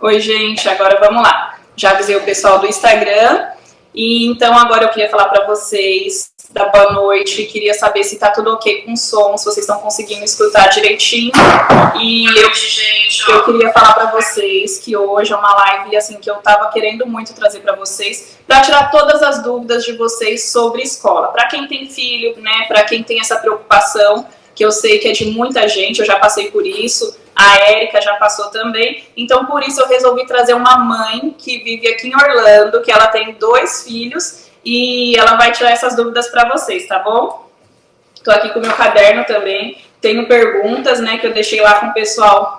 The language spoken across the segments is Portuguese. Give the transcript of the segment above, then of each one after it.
Oi, gente, agora vamos lá. Já avisei o pessoal do Instagram e então agora eu queria falar para vocês da boa noite. Queria saber se tá tudo ok com o som, se vocês estão conseguindo escutar direitinho. E eu queria falar para vocês que hoje é uma live assim que eu tava querendo muito trazer para vocês, para tirar todas as dúvidas de vocês sobre escola. Para quem tem filho, né, para quem tem essa preocupação, que eu sei que é de muita gente, eu já passei por isso, a Érica já passou também, então por isso eu resolvi trazer uma mãe que vive aqui em Orlando, que ela tem 2 filhos e ela vai tirar essas dúvidas para vocês, tá bom? Tô aqui com o meu caderno também, tenho perguntas, né, que eu deixei lá com o pessoal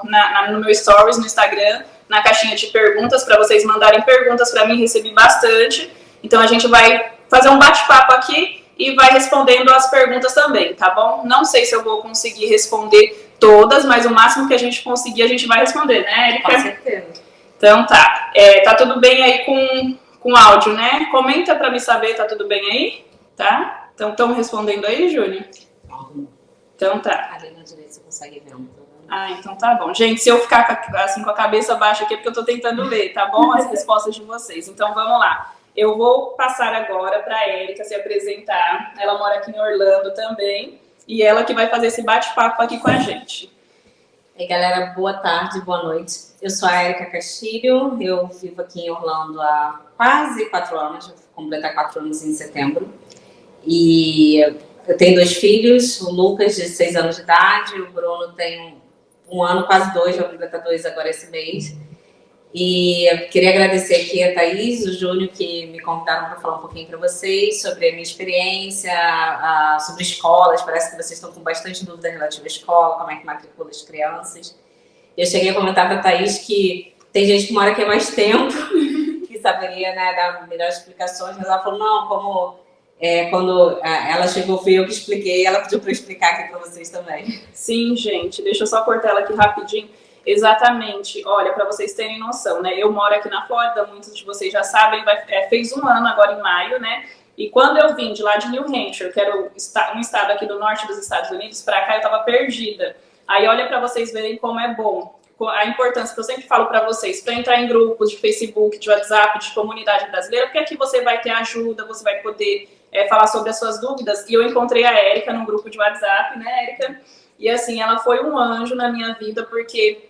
no meu stories, no Instagram, na caixinha de perguntas, para vocês mandarem perguntas para mim, recebi bastante, então a gente vai fazer um bate-papo aqui e vai respondendo as perguntas também, tá bom? Não sei se eu vou conseguir responder todas, mas o máximo que a gente conseguir, a gente vai responder, né, Érica? Com certeza. Então tá. Tá tudo bem aí com áudio, né? Comenta pra me saber, tá tudo bem aí? Tá? Então estão respondendo aí, Júnior? Então tá. Ali na direita você consegue ver. Ah, então tá bom. Gente, se eu ficar assim com a cabeça baixa aqui é porque eu tô tentando ler, tá bom? As respostas de vocês. Então vamos lá. Eu vou passar agora para a Érica se apresentar. Ela mora aqui em Orlando também. E ela que vai fazer esse bate-papo aqui com a gente. Ei, galera, boa tarde, boa noite. Eu sou a Érica Castilho, eu vivo aqui em Orlando há quase 4 anos, vou completar 4 anos em setembro. E eu tenho 2 filhos, o Lucas, de 6 anos de idade, o Bruno tem 1 ano, quase 2, vai completar 2 agora esse mês. E eu queria agradecer aqui a Thaís, o Júnior, que me convidaram para falar um pouquinho para vocês sobre a minha experiência, sobre escolas. Parece que vocês estão com bastante dúvida relativa à escola, como é que matricula as crianças. Eu cheguei a comentar para a Thaís que tem gente que mora aqui há mais tempo, que saberia, né, dar melhores explicações, mas ela falou, não, quando ela chegou, fui eu que expliquei, ela pediu para eu explicar aqui para vocês também. Sim, gente, deixa eu só cortar ela aqui rapidinho. Exatamente, olha, para vocês terem noção, né? Eu moro aqui na Flórida, muitos de vocês já sabem, fez 1 ano agora em maio, né? E quando eu vim de lá de New Hampshire, que era um estado aqui do norte dos Estados Unidos, para cá eu tava perdida. Aí olha para vocês verem como é bom, a importância que eu sempre falo para vocês, para entrar em grupos de Facebook, de WhatsApp, de comunidade brasileira, porque aqui você vai ter ajuda, você vai poder falar sobre as suas dúvidas. E eu encontrei a Érica num grupo de WhatsApp, né, Érica? E assim, ela foi um anjo na minha vida, porque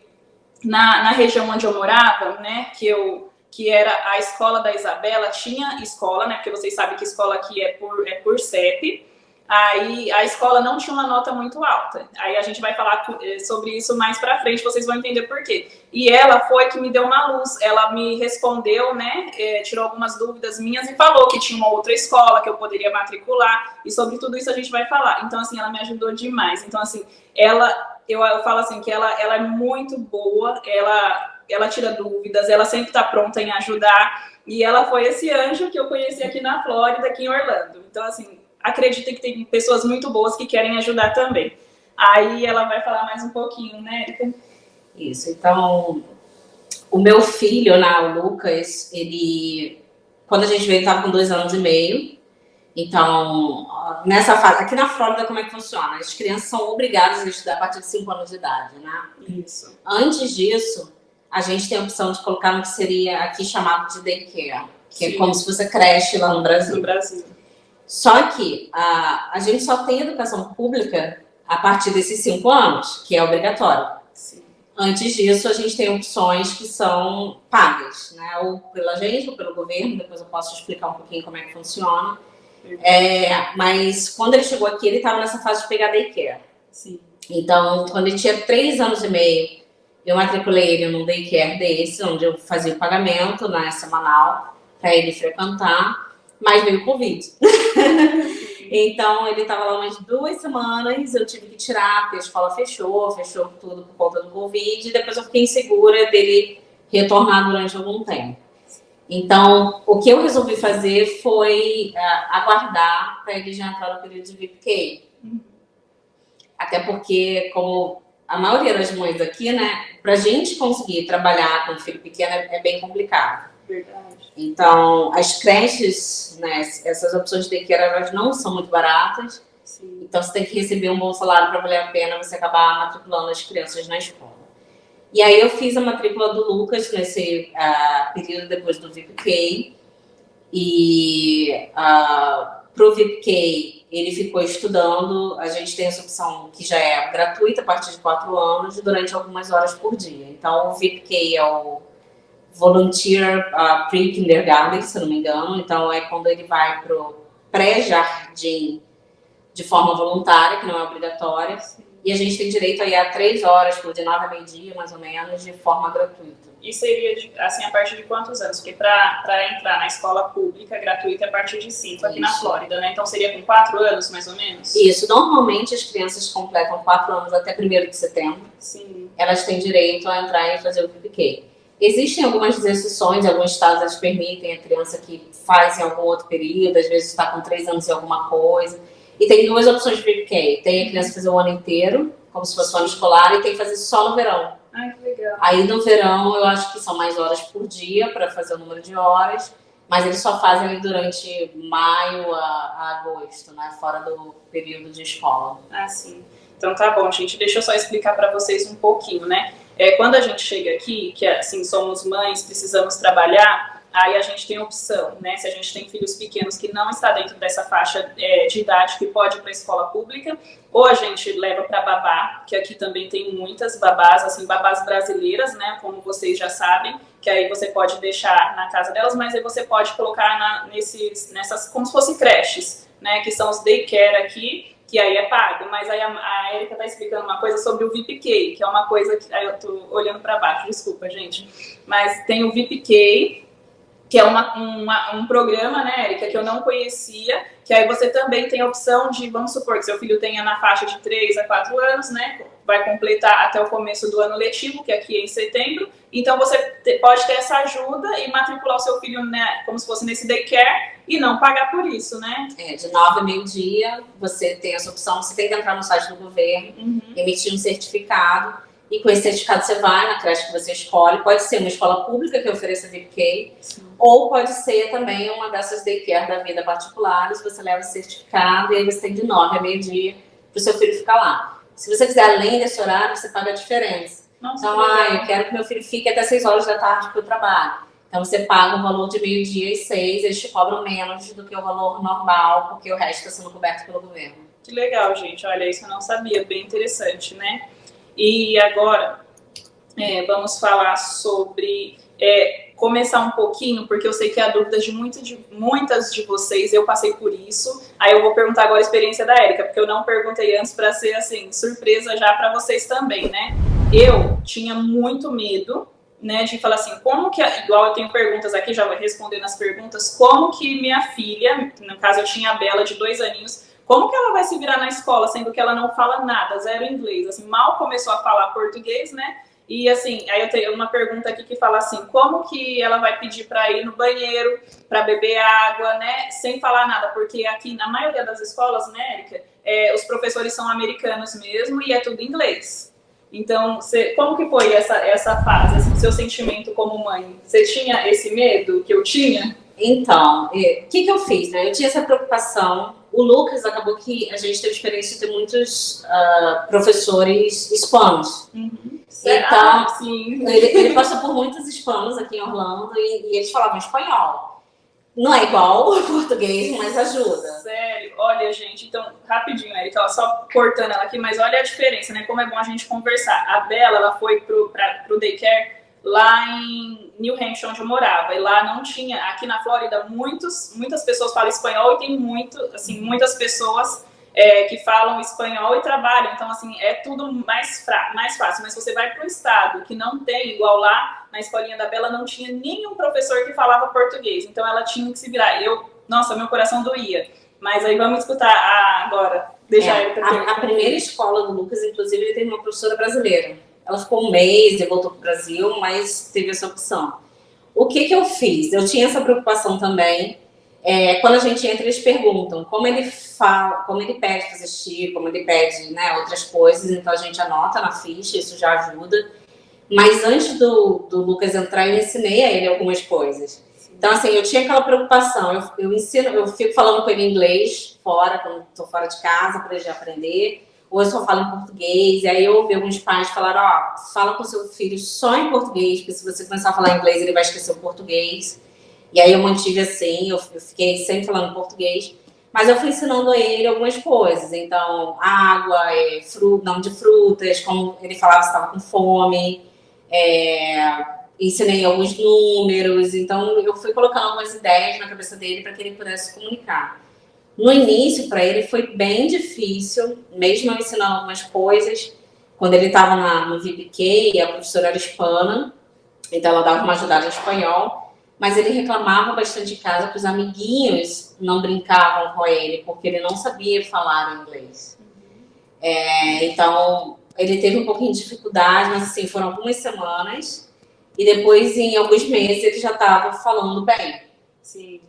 na região onde eu morava, né, que era a escola da Isabela, tinha escola, né, porque vocês sabem que escola aqui é por CEP, aí a escola não tinha uma nota muito alta. Aí a gente vai falar sobre isso mais pra frente, vocês vão entender por quê. E ela foi que me deu uma luz, ela me respondeu, né, tirou algumas dúvidas minhas e falou que tinha uma outra escola que eu poderia matricular, e sobre tudo isso a gente vai falar. Então, assim, ela me ajudou demais. Então, assim, eu falo assim, que ela é muito boa, ela tira dúvidas, ela sempre tá pronta em ajudar, e ela foi esse anjo que eu conheci aqui na Flórida, aqui em Orlando. Então, assim, acreditem que tem pessoas muito boas que querem ajudar também. Aí ela vai falar mais um pouquinho, né, Érica? Isso, então, o meu filho, né, o Lucas, ele, quando a gente veio, estava com 2 anos e meio. Então, nessa fase, aqui na Flórida, como é que funciona? As crianças são obrigadas a estudar a partir de 5 anos de idade, né? Isso. Antes disso, a gente tem a opção de colocar no que seria aqui chamado de daycare, que é como se fosse creche lá no Brasil. No Brasil. Só que a gente só tem educação pública a partir desses 5 anos, que é obrigatório. Sim. Antes disso, a gente tem opções que são pagas, né? Ou pela gente, ou pelo governo. Depois eu posso explicar um pouquinho como é que funciona. Mas quando ele chegou aqui, ele estava nessa fase de pegar daycare. Sim. Então, quando ele tinha 3 anos e meio, eu matriculei ele num daycare desse, onde eu fazia o pagamento, né, semanal, para ele frequentar, mas veio o Covid. Então, ele estava lá umas 2 semanas, eu tive que tirar, porque a escola fechou tudo por conta do Covid, e depois eu fiquei insegura dele retornar durante algum tempo. Então, o que eu resolvi fazer foi aguardar para ele já entrar no período de VPK. Até porque, como a maioria das mães aqui, né, para a gente conseguir trabalhar com um filho pequeno é bem complicado. Verdade. Então, as creches, né, essas opções de daycare, elas não são muito baratas. Sim. Então, você tem que receber um bom salário para valer a pena você acabar matriculando as crianças na escola. E aí eu fiz a matrícula do Lucas nesse período depois do VPK. E pro VPK ele ficou estudando. A gente tem essa opção que já é gratuita a partir de 4 anos, durante algumas horas por dia. Então o VPK é o Volunteer Pre-Kindergarten, se eu não me engano. Então é quando ele vai pro pré-jardim de forma voluntária, que não é obrigatória. E a gente tem direito aí a 3 horas, de 9 a meio-dia, mais ou menos, de forma gratuita. E seria, assim, a partir de quantos anos? Porque para entrar na escola pública gratuita é a partir de 5 aqui na Flórida, né? Então seria com 4 anos, mais ou menos? Isso. Normalmente as crianças completam 4 anos até 1º de setembro. Sim. Elas têm direito a entrar e fazer o VPK. Existem algumas exceções, em alguns estados eles permitem a criança que faz em algum outro período, às vezes está com 3 anos em alguma coisa. E tem 2 opções de VPK. Tem a criança fazer o ano inteiro, como se fosse o ano escolar, e tem que fazer só no verão. Ai, que legal. Aí no verão eu acho que são mais horas por dia para fazer o número de horas, mas eles só fazem ali durante maio a agosto, né? Fora do período de escola. Ah, sim. Então tá bom, gente. Deixa eu só explicar para vocês um pouquinho, né? Quando a gente chega aqui, que assim, somos mães, precisamos trabalhar, aí a gente tem opção, né? Se a gente tem filhos pequenos que não está dentro dessa faixa de idade que pode ir para a escola pública, ou a gente leva para babá, que aqui também tem muitas babás, assim, babás brasileiras, né? Como vocês já sabem, que aí você pode deixar na casa delas, mas aí você pode colocar nessas, como se fossem creches, né? Que são os daycare aqui, que aí é pago, mas aí a Erika tá explicando uma coisa sobre o VPK, que é uma coisa que... Aí eu tô olhando para baixo, desculpa, gente. Mas tem o VPK, que é um programa, né, Erika, que eu não conhecia, que aí você também tem a opção de, vamos supor que seu filho tenha na faixa de 3 a 4 anos, né, vai completar até o começo do ano letivo, que aqui é em setembro, então você pode ter essa ajuda e matricular o seu filho, né, como se fosse nesse daycare e não pagar por isso, né? De 9 a meio-dia, você tem essa opção, você tem que entrar no site do governo, emitir um certificado, e com esse certificado você vai na creche que você escolhe. Pode ser uma escola pública que ofereça VPK, ou pode ser também uma dessas daycare da vida particulares. Você leva esse certificado e aí você tem de 9 a meio-dia para o seu filho ficar lá. Se você quiser além desse horário, você paga a diferença. Nossa, então, eu quero que meu filho fique até 6 horas da tarde para o trabalho. Então você paga o valor de meio-dia e 6, eles te cobram menos do que o valor normal, porque o resto está sendo coberto pelo governo. Que legal, gente. Olha, isso eu não sabia. Bem interessante, né? E agora, vamos falar sobre... começar um pouquinho, porque eu sei que é a dúvida de muitas de vocês, eu passei por isso. Aí eu vou perguntar agora a experiência da Erika, porque eu não perguntei antes para ser, assim, surpresa já para vocês também, né? Eu tinha muito medo, né, de falar assim, como que, igual eu tenho perguntas aqui, já vou responder nas perguntas, como que minha filha, no caso eu tinha a Bela de 2 aninhos, como que ela vai se virar na escola, sendo que ela não fala nada, 0 inglês, assim, mal começou a falar português, né? E assim, aí eu tenho uma pergunta aqui que fala assim, como que ela vai pedir para ir no banheiro, para beber água, né, sem falar nada? Porque aqui, na maioria das escolas, né, Erika, os professores são americanos mesmo e é tudo inglês. Então, como que foi essa fase, assim, seu sentimento como mãe? Você tinha esse medo que eu tinha? Então, o que eu fiz, né? Eu tinha essa preocupação. O Lucas, acabou que a gente teve experiência de ter muitos professores hispanos. Então, sim. Ele passou por muitos hispanos aqui em Orlando e eles falavam espanhol. Não é igual ao português, mas ajuda. Sério? Olha, gente, então, rapidinho, Erika, só cortando ela aqui, mas olha a diferença, né? Como é bom a gente conversar. A Bela, ela foi pro daycare lá em New Hampshire, onde eu morava, e lá não tinha, aqui na Flórida, muitas pessoas falam espanhol e tem muitas pessoas que falam espanhol e trabalham, então assim, é tudo mais fácil, mas você vai para o estado que não tem, igual lá na escolinha da Bela, não tinha nenhum professor que falava português, então ela tinha que se virar, nossa, meu coração doía, mas aí vamos escutar agora, deixa ele a primeira escola do Lucas, inclusive, ele teve uma professora brasileira. Ela ficou um mês e voltou para o Brasil, mas teve essa opção. O que eu fiz? Eu tinha essa preocupação também. Quando a gente entra, eles perguntam como ele fala, como ele pede fazer xixi, como ele pede, né, outras coisas. Então a gente anota na ficha, isso já ajuda. Mas antes do Lucas entrar, eu ensinei a ele algumas coisas. Então, assim, eu tinha aquela preocupação. Eu fico falando com ele em inglês, quando estou fora de casa, para ele já aprender. ou eu só falo em português. E aí eu ouvi alguns pais falaram, ó, fala com seu filho só em português, porque se você começar a falar inglês, ele vai esquecer o português. E aí eu mantive assim, eu fiquei sempre falando português. Mas eu fui ensinando a ele algumas coisas. Então, água, nome de frutas, como ele falava se estava com fome. Ensinei alguns números. Então, eu fui colocando algumas ideias na cabeça dele para que ele pudesse comunicar. No início, para ele, foi bem difícil, mesmo eu ensinando algumas coisas. Quando ele estava no VPK, a professora era hispana, então ela dava uma ajudada em espanhol. Mas ele reclamava bastante em casa que os amiguinhos não brincavam com ele, porque ele não sabia falar inglês. Então, ele teve um pouquinho de dificuldade, mas assim, foram algumas semanas. E depois, em alguns meses, ele já estava falando bem. Sim.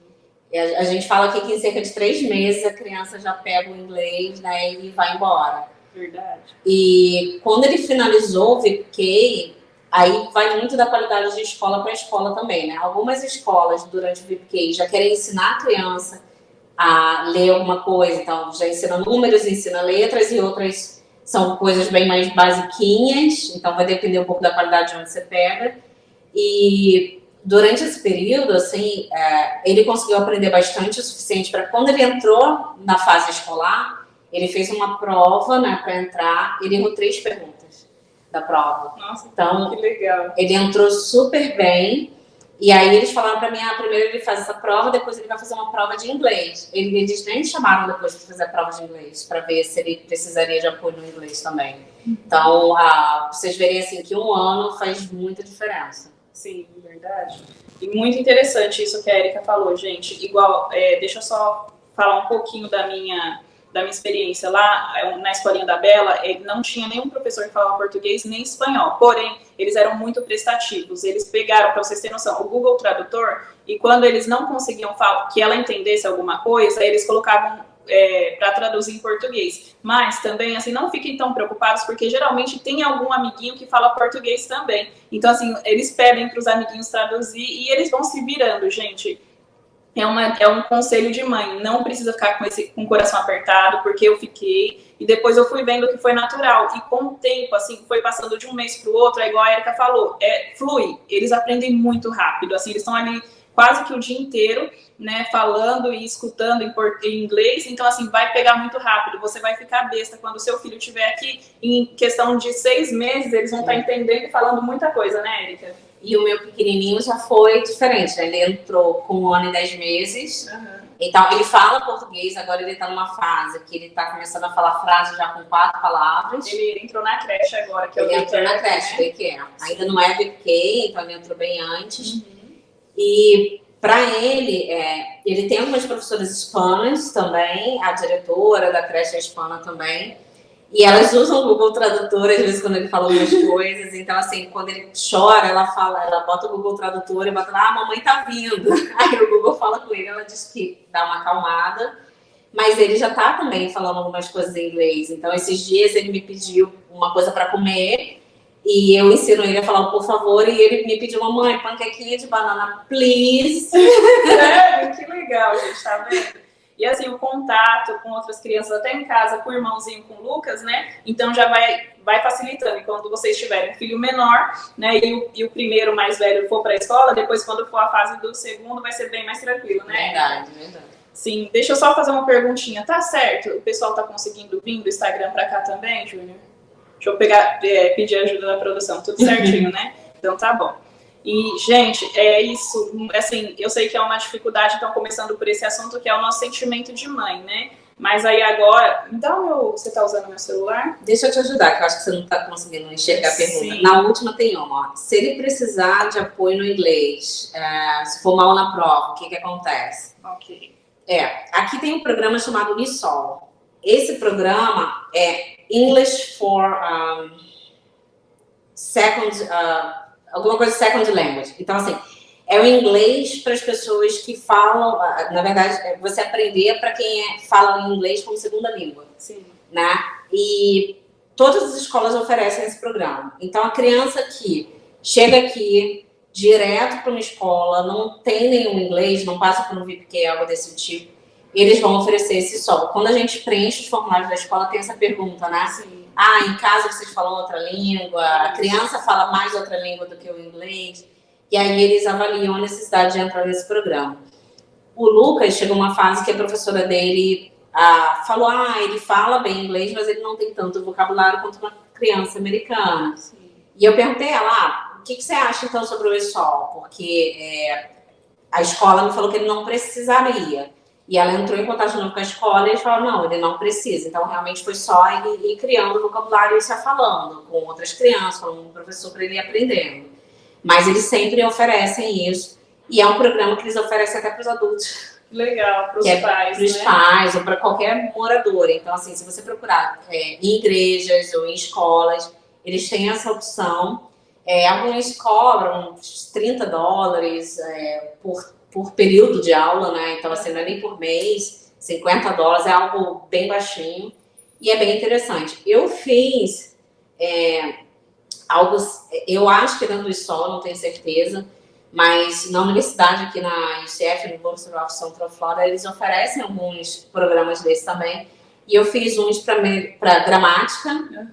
E a gente fala aqui que em cerca de 3 meses a criança já pega o inglês, né, e vai embora. Verdade. E quando ele finalizou o VPK, aí vai muito da qualidade de escola para escola também, né? Algumas escolas, durante o VPK, já querem ensinar a criança a ler alguma coisa, então já ensina números, ensina letras, e outras são coisas bem mais basiquinhas, então vai depender um pouco da qualidade de onde você pega. E durante esse período, assim, ele conseguiu aprender bastante o suficiente para quando ele entrou na fase escolar, ele fez uma prova, né, para entrar, ele errou 3 perguntas da prova. Nossa, então, que legal. Ele entrou super bem. E aí eles falaram para mim, primeiro ele faz essa prova, depois ele vai fazer uma prova de inglês. Eles nem chamaram depois de fazer a prova de inglês, para ver se ele precisaria de apoio no inglês também. Então, vocês verem assim que 1 ano faz muita diferença. Sim, verdade. E muito interessante isso que a Erika falou, gente. Igual, deixa eu só falar um pouquinho da minha experiência lá na escolinha da Bela. Ele não tinha nenhum professor que falava português nem espanhol, porém eles eram muito prestativos. Eles pegaram, para vocês terem noção, o Google Tradutor, e quando eles não conseguiam falar que ela entendesse alguma coisa, eles colocavam para traduzir em português. Mas também, assim, não fiquem tão preocupados, porque geralmente tem algum amiguinho que fala português também. Então, assim, eles pedem para os amiguinhos traduzir e eles vão se virando, gente. É um conselho de mãe, não precisa ficar com o coração apertado, porque eu fiquei, e depois eu fui vendo que foi natural, e com o tempo, assim, foi passando de um mês para o outro, igual a Erika falou, flui, eles aprendem muito rápido, assim, eles estão ali quase que o dia inteiro, né, falando e escutando em inglês, então, assim, vai pegar muito rápido, você vai ficar besta quando o seu filho estiver aqui, em questão de 6 meses, eles vão estar entendendo e falando muita coisa, né, Erika? E o meu pequenininho já foi diferente, né? Ele entrou com 1 ano e 10 meses. Uhum. Então, ele fala português, agora ele tá numa fase que ele tá começando a falar frases já com 4 palavras. Ele entrou na creche agora, que ele entrou na creche, né? que é. Ainda não é VPK, então ele entrou bem antes. Uhum. E para ele tem algumas professoras hispanas também, a diretora da creche é hispana também. E elas usam o Google Tradutor, às vezes, quando ele fala algumas coisas. Então, assim, quando ele chora, ela bota o Google Tradutor e bota lá, mamãe tá vindo. Aí o Google fala com ele, ela diz que dá uma acalmada. Mas ele já tá também falando algumas coisas em inglês. Então, esses dias ele me pediu uma coisa para comer. E eu ensino ele a falar, por favor. E ele me pediu, mamãe, panquequinha de banana, please. Que legal, gente, tá vendo? E assim, o contato com outras crianças, até em casa, com o irmãozinho, com o Lucas, né? Então já vai facilitando. E quando vocês tiverem um filho menor, né? E o primeiro mais velho for para a escola, depois quando for a fase do segundo, vai ser bem mais tranquilo, né? Verdade. Sim, deixa eu só fazer uma perguntinha. Tá certo? O pessoal tá conseguindo vir do Instagram para cá também, Júnior? Deixa eu pedir ajuda da produção. Tudo certinho, né? Então tá bom. E, gente, é isso, assim, eu sei que é uma dificuldade, então, começando por esse assunto, que é o nosso sentimento de mãe, né? Mas aí agora, você tá usando o meu celular? Deixa eu te ajudar, que eu acho que você não tá conseguindo enxergar a pergunta. Sim. Na última tem uma, ó. Se ele precisar de apoio no inglês, se for mal na prova, o que acontece? Ok. Aqui tem um programa chamado Unisol. Esse programa é English for alguma coisa second language. Então, assim, é o inglês para as pessoas que falam, na verdade, você aprender para quem fala inglês como segunda língua. Sim. Né? E todas as escolas oferecem esse programa. Então, a criança que chega aqui direto para uma escola, não tem nenhum inglês, não passa por um VPK, algo desse tipo, eles vão oferecer esse solo. Quando a gente preenche os formulários da escola, tem essa pergunta, né? Sim. Em casa vocês falam outra língua, a criança fala mais outra língua do que o inglês, e aí eles avaliam a necessidade de entrar nesse programa. O Lucas chegou uma fase que a professora dele falou, ele fala bem inglês, mas ele não tem tanto vocabulário quanto uma criança americana. Sim. E eu perguntei a ela, o que você acha então sobre o ESOL? Porque a escola me falou que ele não precisaria. E ela entrou em contato de novo com a escola e eles falaram, não, ele não precisa. Então, realmente foi só ele ir criando vocabulário e se falando com outras crianças, com um professor para ele ir aprendendo. Mas eles sempre oferecem isso. E é um programa que eles oferecem até para os adultos. Legal, para os pais, para os pais ou para qualquer morador. Então, assim, se você procurar em igrejas ou em escolas, eles têm essa opção. Alguns cobram uns $30 por período de aula, né? Então, assim, não é nem por mês, $50 é algo bem baixinho e é bem interessante. Eu fiz algo, eu acho que dentro do ISOL, não tenho certeza, mas na universidade aqui na UCF, no University of Central Florida, eles oferecem alguns programas desses também. E eu fiz uns para gramática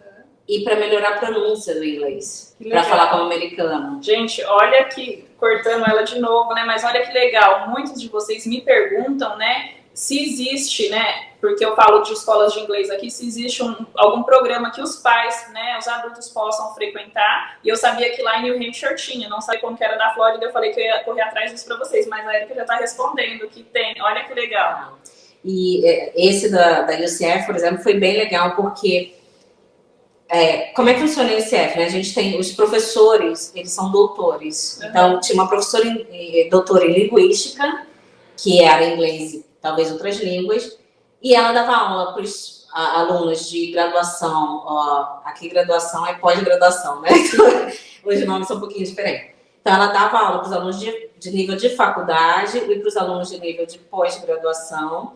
e para melhorar a pronúncia do inglês, para falar como americano. Gente, olha que, cortando ela de novo, né? Mas olha que legal, muitos de vocês me perguntam, né? Se existe, né? Porque eu falo de escolas de inglês aqui, se existe algum programa que os pais, né? Os adultos possam frequentar. E eu sabia que lá em New Hampshire tinha, não sabia como que era da Flórida, eu falei que eu ia correr atrás disso para vocês, mas a Erika já está respondendo que tem. Olha que legal. E esse da UCF, por exemplo, foi bem legal porque como é que funciona a UCF, né? A gente tem os professores, eles são doutores. Então, tinha uma professora doutora em linguística, que era inglês e talvez outras línguas, e ela dava aula para os alunos de graduação. Aqui graduação é pós-graduação, né? Então, os nomes são um pouquinho diferentes. Então, ela dava aula para os alunos de nível de faculdade e para os alunos de nível de pós-graduação,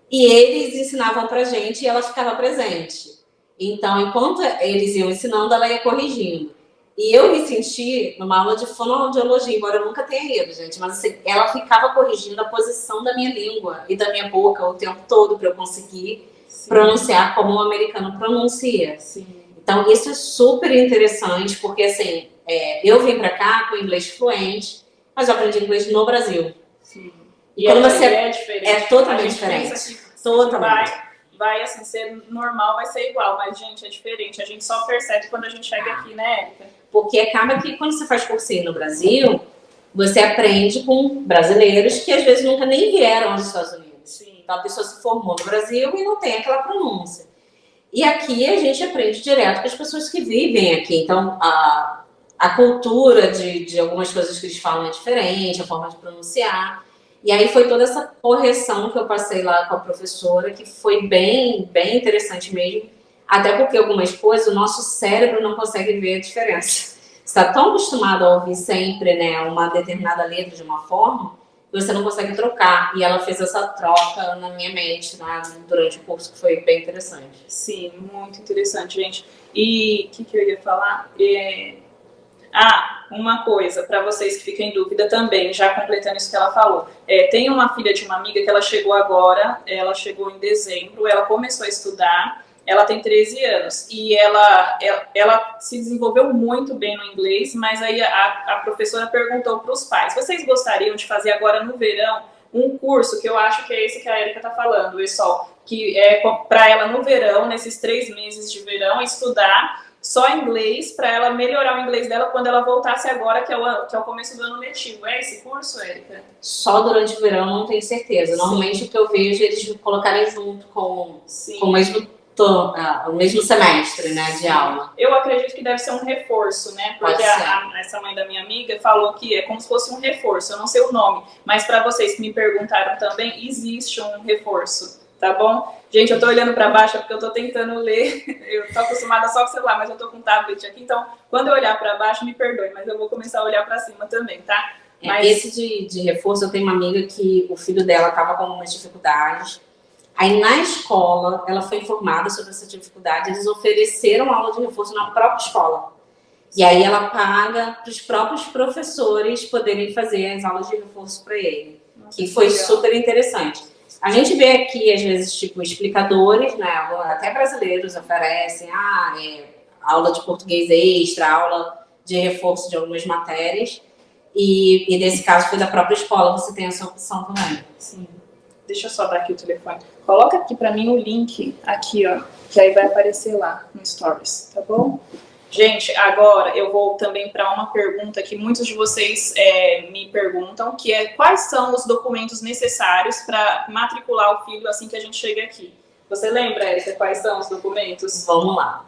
e eles ensinavam para a gente e ela ficava presente. Então, enquanto eles iam ensinando, ela ia corrigindo. E eu me senti numa aula de fonoaudiologia, embora eu nunca tenha ido, gente, mas assim, ela ficava corrigindo a posição da minha língua e da minha boca o tempo todo para eu conseguir pronunciar como um americano pronuncia. Sim. Então, isso é super interessante, porque assim, eu vim para cá com inglês fluente, mas eu aprendi inglês no Brasil. Sim. E quando você é diferente. É totalmente diferente. Totalmente. Vai assim, ser normal, vai ser igual, mas, gente, é diferente. A gente só percebe quando a gente chega aqui, né, Erika? Porque acaba que quando você faz cursinho no Brasil, você aprende com brasileiros que às vezes nunca nem vieram aos Estados Unidos. Sim. Então a pessoa se formou no Brasil e não tem aquela pronúncia. E aqui a gente aprende direto com as pessoas que vivem aqui. Então a cultura de algumas coisas que eles falam é diferente, a forma de pronunciar. E aí foi toda essa correção que eu passei lá com a professora, que foi bem, bem interessante mesmo. Até porque algumas coisas o nosso cérebro não consegue ver a diferença. Você está tão acostumado a ouvir sempre, né, uma determinada letra de uma forma, que você não consegue trocar. E ela fez essa troca na minha mente, né, durante o curso, que foi bem interessante. Sim, muito interessante, gente. E o que eu ia falar? Uma coisa, para vocês que ficam em dúvida também, já completando isso que ela falou. Tem uma filha de uma amiga que ela chegou agora, ela chegou em dezembro, ela começou a estudar, ela tem 13 anos e ela se desenvolveu muito bem no inglês, mas aí a professora perguntou para os pais, vocês gostariam de fazer agora no verão um curso, que eu acho que é esse que a Erika está falando, pessoal, que é para ela no verão, nesses 3 meses de verão, estudar só inglês, para ela melhorar o inglês dela quando ela voltasse agora, que é o começo do ano letivo. É esse curso, Erika? Só durante o verão, não tenho certeza. Normalmente o que eu vejo é eles colocarem junto com o mesmo semestre, né, de aula. Eu acredito que deve ser um reforço, né? Porque essa mãe da minha amiga falou que é como se fosse um reforço. Eu não sei o nome, mas para vocês que me perguntaram também, existe um reforço. Tá bom? Gente, eu tô olhando para baixo porque eu tô tentando ler. Eu tô acostumada só com o celular, mas eu tô com o tablet aqui. Então, quando eu olhar para baixo, me perdoe, mas eu vou começar a olhar para cima também, tá? Mas esse de reforço, eu tenho uma amiga que o filho dela tava com algumas dificuldades. Aí, na escola, ela foi informada sobre essa dificuldade. Eles ofereceram aula de reforço na própria escola. E aí, ela paga para os próprios professores poderem fazer as aulas de reforço para ele. Nossa, que foi super interessante. A gente vê aqui, às vezes, tipo, explicadores, né? Até brasileiros oferecem aula de português extra, aula de reforço de algumas matérias. E nesse caso foi da própria escola, você tem essa opção também. Sim. Deixa eu só dar aqui o telefone. Coloca aqui para mim o link, aqui, ó, que aí vai aparecer lá no Stories, tá bom? Gente, agora eu vou também para uma pergunta que muitos de vocês me perguntam, que é quais são os documentos necessários para matricular o filho assim que a gente chega aqui. Você lembra, Érica, quais são os documentos? Vamos lá.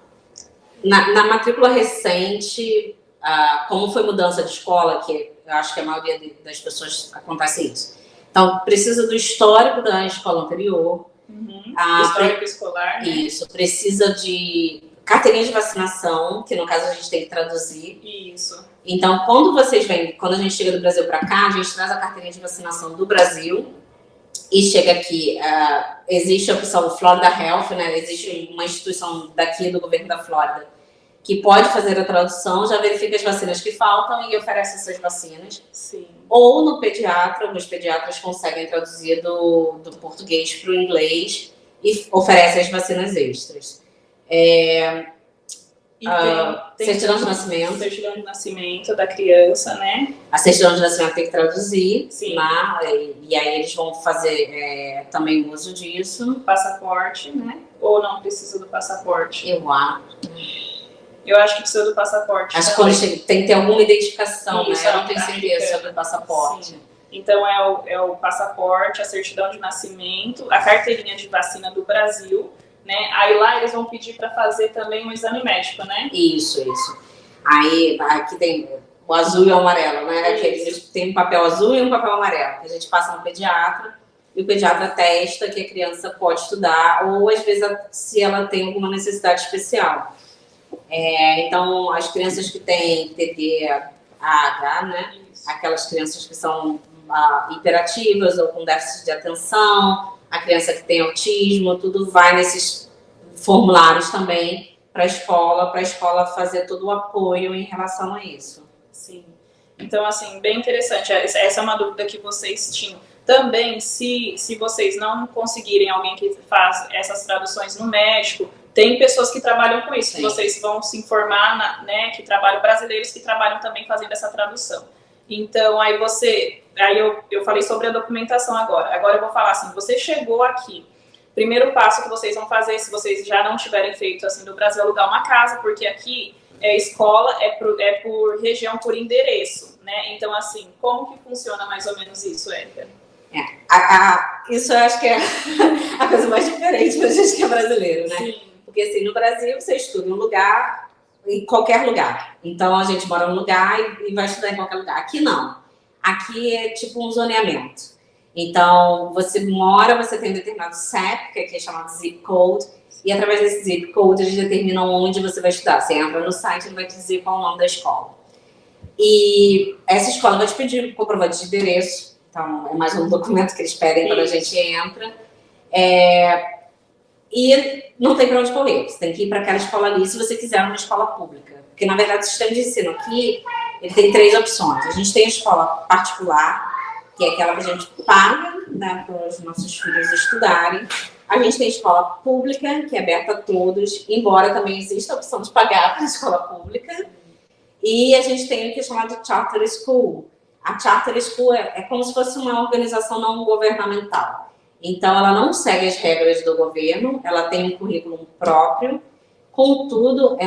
Na matrícula recente, como foi mudança de escola, que eu acho que a maioria das pessoas acontece isso. Então, precisa do histórico da escola anterior. Histórico escolar, né? Isso, precisa de carteirinha de vacinação, que no caso a gente tem que traduzir. Isso. Então, quando a gente chega do Brasil para cá, a gente traz a carteirinha de vacinação do Brasil e chega aqui. Existe a opção Florida Health, né? Existe uma instituição daqui do governo da Flórida que pode fazer a tradução, já verifica as vacinas que faltam e oferece essas vacinas. Sim. Ou no pediatra, alguns pediatras conseguem traduzir do português para o inglês e oferecem as vacinas extras. Tem certidão de nascimento. Certidão de nascimento da criança, né? A certidão de nascimento tem que traduzir. Sim. Lá, e aí eles vão fazer também uso disso. Passaporte, né? Ou não precisa do passaporte? Eu acho que precisa do passaporte. Acho que tem que ter alguma identificação, isso, né? Eu não tenho certeza sobre o passaporte. Sim. Então é o passaporte, a certidão de nascimento, a carteirinha de vacina do Brasil, né? Aí lá eles vão pedir para fazer também um exame médico, né? Isso. Aí aqui tem o azul e o amarelo, né? Aqui tem um papel azul e um papel amarelo, que a gente passa no pediatra e o pediatra atesta que a criança pode estudar, ou às vezes se ela tem alguma necessidade especial. Então, as crianças que têm TDAH, né? Isso. Aquelas crianças que são hiperativas ou com déficit de atenção, a criança que tem autismo, tudo vai nesses formulários também para a escola fazer todo o apoio em relação a isso. Sim. Então, assim, bem interessante. Essa é uma dúvida que vocês tinham. Também, se vocês não conseguirem alguém que faz essas traduções no médico, tem pessoas que trabalham com isso. Vocês vão se informar, né, que trabalham, brasileiros que trabalham também fazendo essa tradução. Então, aí eu falei sobre a documentação agora. Agora eu vou falar assim, você chegou aqui, primeiro passo que vocês vão fazer, se vocês já não tiverem feito assim no Brasil, é alugar uma casa, porque aqui escola é por região, por endereço, né? Então, assim, como que funciona mais ou menos isso, Érica? Isso eu acho que é a coisa mais diferente pra gente que é brasileiro, né? Sim. Porque assim, no Brasil você estuda em um lugar, em qualquer lugar. Então a gente mora num lugar e vai estudar em qualquer lugar. Aqui não. Aqui é tipo um zoneamento. Então você tem um determinado CEP, que aqui é chamado Zip Code, e através desse Zip Code eles determinam onde você vai estudar. Você entra no site e vai te dizer qual é o nome da escola. E essa escola vai te pedir um comprovante de endereço. Então é mais um documento que eles pedem quando a gente entra. E não tem para onde correr, você tem que ir para aquela escola ali se você quiser uma escola pública. Porque, na verdade, o sistema de ensino aqui, ele tem 3 opções. A gente tem a escola particular, que é aquela que a gente paga, né, para os nossos filhos estudarem. A gente tem a escola pública, que é aberta a todos, embora também exista a opção de pagar para a escola pública. E a gente tem o que é chamado de Charter School. A Charter School é como se fosse uma organização não governamental. Então, ela não segue as regras do governo, ela tem um currículo próprio, contudo,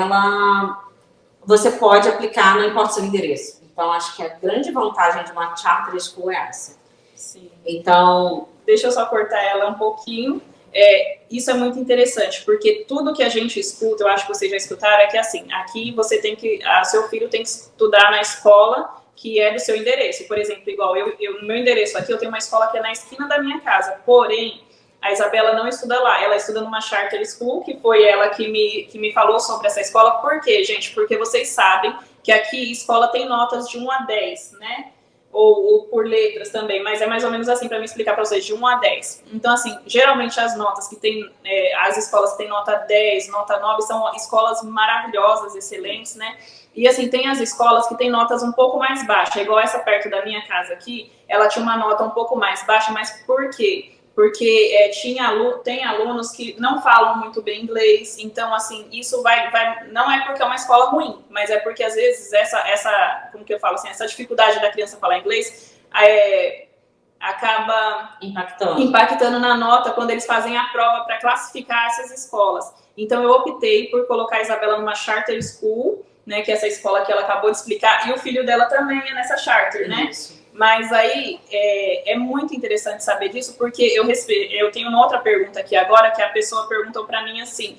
você pode aplicar, não importa o seu endereço. Então, acho que a grande vantagem de uma Charter School é essa. Sim. Então, deixa eu só cortar ela um pouquinho. Isso é muito interessante, porque tudo que a gente escuta, eu acho que vocês já escutaram, é que assim, aqui você tem que, seu filho tem que estudar na escola que é do seu endereço. Por exemplo, igual no meu endereço aqui, eu tenho uma escola que é na esquina da minha casa, porém, a Isabela não estuda lá, ela estuda numa Charter School, que foi ela que me falou sobre essa escola. Por quê, gente? Porque vocês sabem que aqui escola tem notas de 1 a 10, né? Ou por letras também, mas é mais ou menos assim para me explicar para vocês, de 1 a 10. Então, assim, geralmente as notas que tem, as escolas que tem nota 10, nota 9, são escolas maravilhosas, excelentes, né? E assim, tem as escolas que tem notas um pouco mais baixas, igual essa perto da minha casa aqui, ela tinha uma nota um pouco mais baixa, mas por quê? porque tem alunos que não falam muito bem inglês, então, assim, isso não é porque é uma escola ruim, mas é porque, às vezes, como que eu falo assim, essa dificuldade da criança falar inglês acaba impactando na nota quando eles fazem a prova para classificar essas escolas. Então, eu optei por colocar a Isabela numa charter school, né, que é essa escola que ela acabou de explicar, e o filho dela também é nessa charter, né? Isso. Mas aí é muito interessante saber disso, porque eu tenho uma outra pergunta aqui agora, que a pessoa perguntou para mim assim,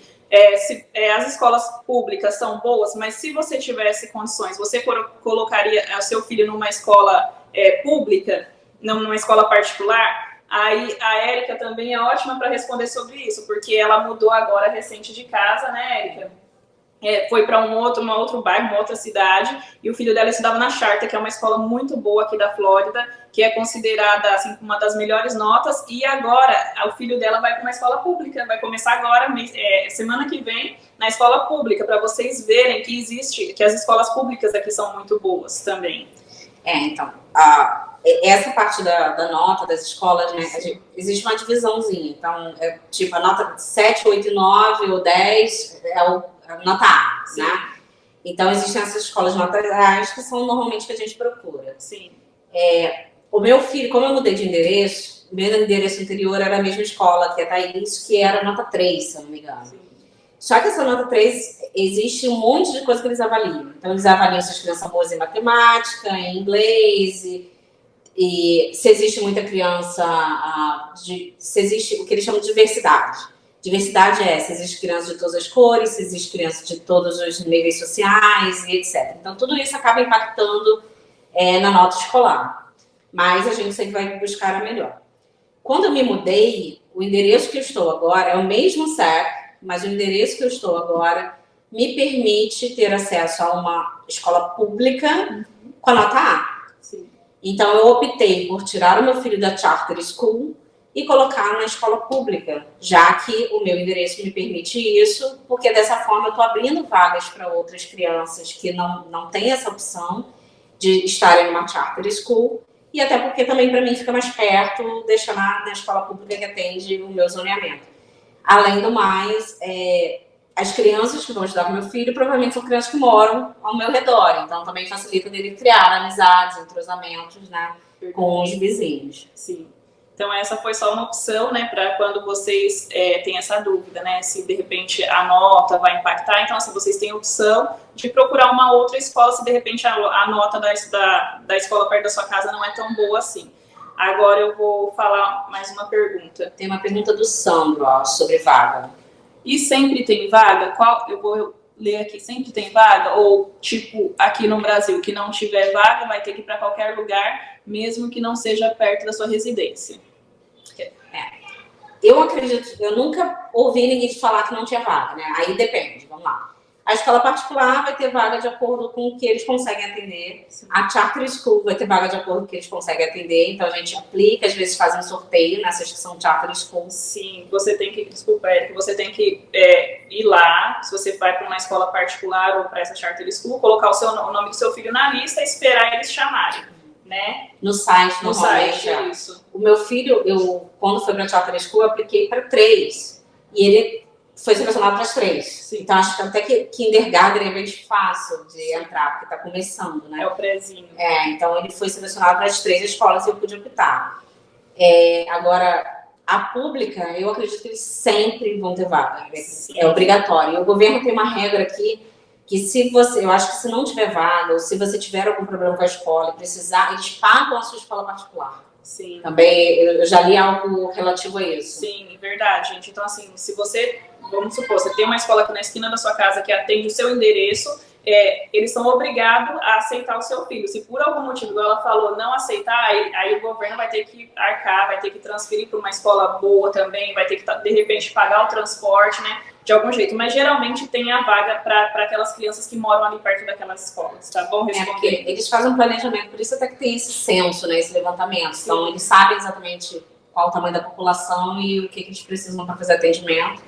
as escolas públicas são boas, mas se você tivesse condições, você colocaria o seu filho numa escola pública, não numa escola particular? Aí a Érica também é ótima para responder sobre isso, porque ela mudou agora recente de casa, né, Érica? Foi para um outro bairro, uma outra cidade, e o filho dela estudava na Charter, que é uma escola muito boa aqui da Flórida, que é considerada assim, uma das melhores notas, e agora o filho dela vai para uma escola pública, vai começar agora, semana que vem, na escola pública, para vocês verem que as escolas públicas aqui são muito boas também. Então, essa parte da nota das escolas, né, existe uma divisãozinha, então, tipo, a nota 7, 8, 9 ou 10 a nota A, sim, né? Então, existem essas escolas de notas A que são normalmente que a gente procura. Sim. O meu filho, como eu mudei de endereço, o meu endereço anterior era a mesma escola que a Thaís, que era nota 3, se eu não me engano. Sim. Só que essa nota 3, existe um monte de coisa que eles avaliam. Então, eles avaliam se as crianças são boas em matemática, em inglês, e se existe muita criança, se existe o que eles chamam de diversidade. Diversidade se existe crianças de todas as cores, se existe crianças de todos os níveis sociais e etc. Então, tudo isso acaba impactando na nota escolar. Mas a gente sempre vai buscar a melhor. Quando eu me mudei, o endereço que eu estou agora é o mesmo CEP, mas o endereço que eu estou agora me permite ter acesso a uma escola pública com a nota A. Sim. Então, eu optei por tirar o meu filho da Charter School e colocar na escola pública, já que o meu endereço me permite isso, porque dessa forma eu estou abrindo vagas para outras crianças que não têm essa opção de estarem numa charter school, e até porque também para mim fica mais perto deixar na escola pública que atende o meu zoneamento. Além do mais, as crianças que vão estudar com meu filho provavelmente são crianças que moram ao meu redor, então também facilita dele criar amizades, entrosamentos, né, com os vizinhos. Sim. Então, essa foi só uma opção, né, para quando vocês têm essa dúvida, né, se de repente a nota vai impactar. Então, assim, vocês têm a opção de procurar uma outra escola se de repente a nota da escola perto da sua casa não é tão boa assim. Agora eu vou falar mais uma pergunta. Tem uma pergunta do Sandro, sobre vaga. E sempre tem vaga? Eu vou ler aqui, sempre tem vaga? Ou, tipo, aqui no Brasil, que não tiver vaga, vai ter que ir para qualquer lugar, mesmo que não seja perto da sua residência? Eu acredito, eu nunca ouvi ninguém falar que não tinha vaga, né? Aí depende, vamos lá. A escola particular vai ter vaga de acordo com o que eles conseguem atender. Sim. A Charter School vai ter vaga de acordo com o que eles conseguem atender. Então, a gente aplica, às vezes faz um sorteio nessas que são Charter School. Sim, você tem que, desculpa, Érica, você tem que ir lá, se você vai para uma escola particular ou para essa Charter School, colocar o nome do seu filho na lista e esperar eles chamarem, né? No site, normalmente. Isso. O meu filho, quando foi para a Charter School, eu apliquei para 3. E ele foi selecionado para as 3. Sim. Então, acho que até que kindergarten é bem fácil de entrar, porque está começando, né? É o prézinho. Então ele foi selecionado para as 3 escolas e eu pude optar. Agora, a pública, eu acredito que eles sempre vão ter vaga. Sim. É obrigatório. E o governo tem uma regra aqui, que eu acho que se não tiver vaga, ou se você tiver algum problema com a escola e precisar, eles pagam a sua escola particular. Sim. Também, eu já li algo relativo a isso. Sim, verdade, gente. Então, assim, se você, vamos supor, você tem uma escola aqui na esquina da sua casa que atende o seu endereço, eles são obrigados a aceitar o seu filho. Se por algum motivo, igual ela falou, não aceitar, aí o governo vai ter que arcar, vai ter que transferir para uma escola boa também, vai ter que, de repente, pagar o transporte, né? De algum jeito, mas geralmente tem a vaga para aquelas crianças que moram ali perto daquelas escolas, tá bom? Porque eles fazem um planejamento, por isso até que tem esse censo, né, esse levantamento. Sim. Então, eles sabem exatamente qual o tamanho da população e o que eles precisam para fazer atendimento.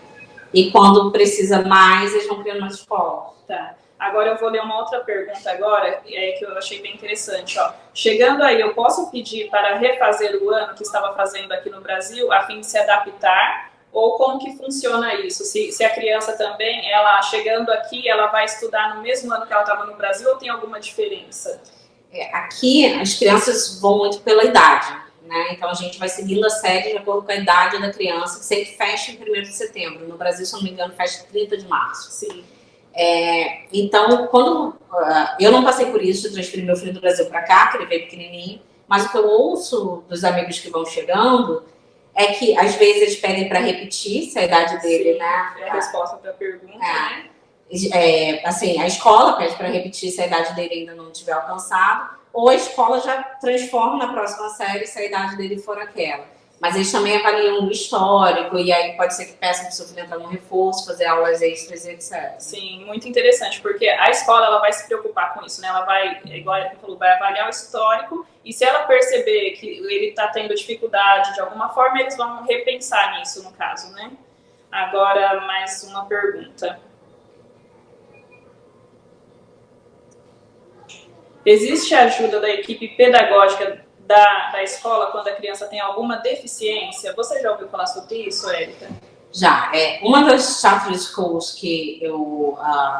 E quando precisa mais, eles vão criando mais escolas. Tá. Agora eu vou ler uma outra pergunta agora, que eu achei bem interessante. Ó. Chegando aí, eu posso pedir para refazer o ano que estava fazendo aqui no Brasil, a fim de se adaptar? Ou como que funciona isso? Se a criança também, ela chegando aqui, ela vai estudar no mesmo ano que ela estava no Brasil ou tem alguma diferença? Aqui, as crianças vão muito pela idade, né? Então, a gente vai seguindo a série de acordo com a idade da criança, que sempre fecha em 1º de setembro. No Brasil, se eu não me engano, fecha em 30 de março. Sim. Então, quando eu não passei por isso, eu transferi meu filho do Brasil para cá, que ele veio pequenininho, mas o que eu ouço dos amigos que vão chegando é que, às vezes, eles pedem para repetir se a idade dele, Sim, né? É a resposta para a pergunta, né? Assim, a escola pede para repetir se a idade dele ainda não tiver alcançado, ou a escola já transforma na próxima série se a idade dele for aquela. Mas eles também avaliam o histórico, e aí pode ser que peçam para o seu filho entrar no reforço, fazer aulas extras e etc. Sim, muito interessante, porque a escola ela vai se preocupar com isso, né? Ela vai, igual a falou, vai avaliar o histórico, e se ela perceber que ele está tendo dificuldade de alguma forma, eles vão repensar nisso, no caso, né? Agora, mais uma pergunta. Existe ajuda da equipe pedagógica da escola quando a criança tem alguma deficiência? Você já ouviu falar sobre isso, Érica? Já. Uma das Charter Schools que eu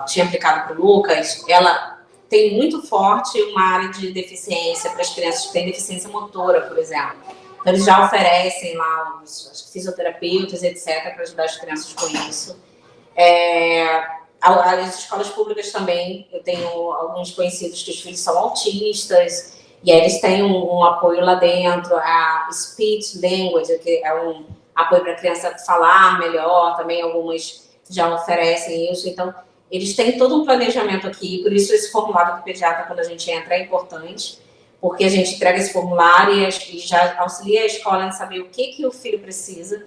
tinha aplicado para o Lucas, ela tem muito forte uma área de deficiência para as crianças que têm deficiência motora, por exemplo. Então, eles já oferecem lá os fisioterapeutas, etc., para ajudar as crianças com isso. As escolas públicas também, eu tenho alguns conhecidos que os filhos são autistas, e aí eles têm um apoio lá dentro, a Speech Language, que é um apoio para a criança falar melhor, também algumas já oferecem isso. Então, eles têm todo um planejamento aqui, por isso esse formulário do pediatra, quando a gente entra, é importante, porque a gente entrega esse formulário e já auxilia a escola em saber o que o filho precisa.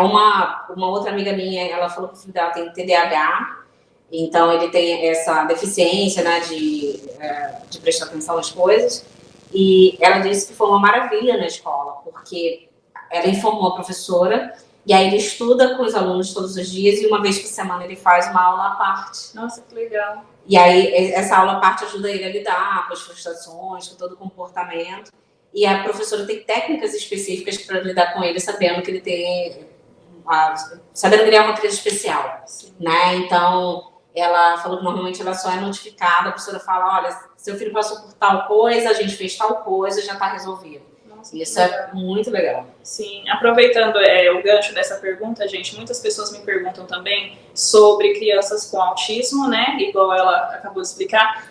Uma outra amiga minha, ela falou que o filho dela tem TDAH, então ele tem essa deficiência, né, de prestar atenção nas coisas, e ela disse que foi uma maravilha na escola, porque ela informou a professora, e aí ele estuda com os alunos todos os dias, e uma vez por semana ele faz uma aula à parte. Nossa, que legal. E aí essa aula à parte ajuda ele a lidar com as frustrações, com todo o comportamento, e a professora tem técnicas específicas para lidar com ele, sabendo que ele tem, sabendo que ele é uma criança especial, né? Então, ela falou que normalmente ela só é notificada, a professora fala, olha, seu filho passou por tal coisa, a gente fez tal coisa, já está resolvido. Nossa, isso é muito legal. Sim, aproveitando o gancho dessa pergunta, gente, muitas pessoas me perguntam também sobre crianças com autismo, né, igual ela acabou de explicar,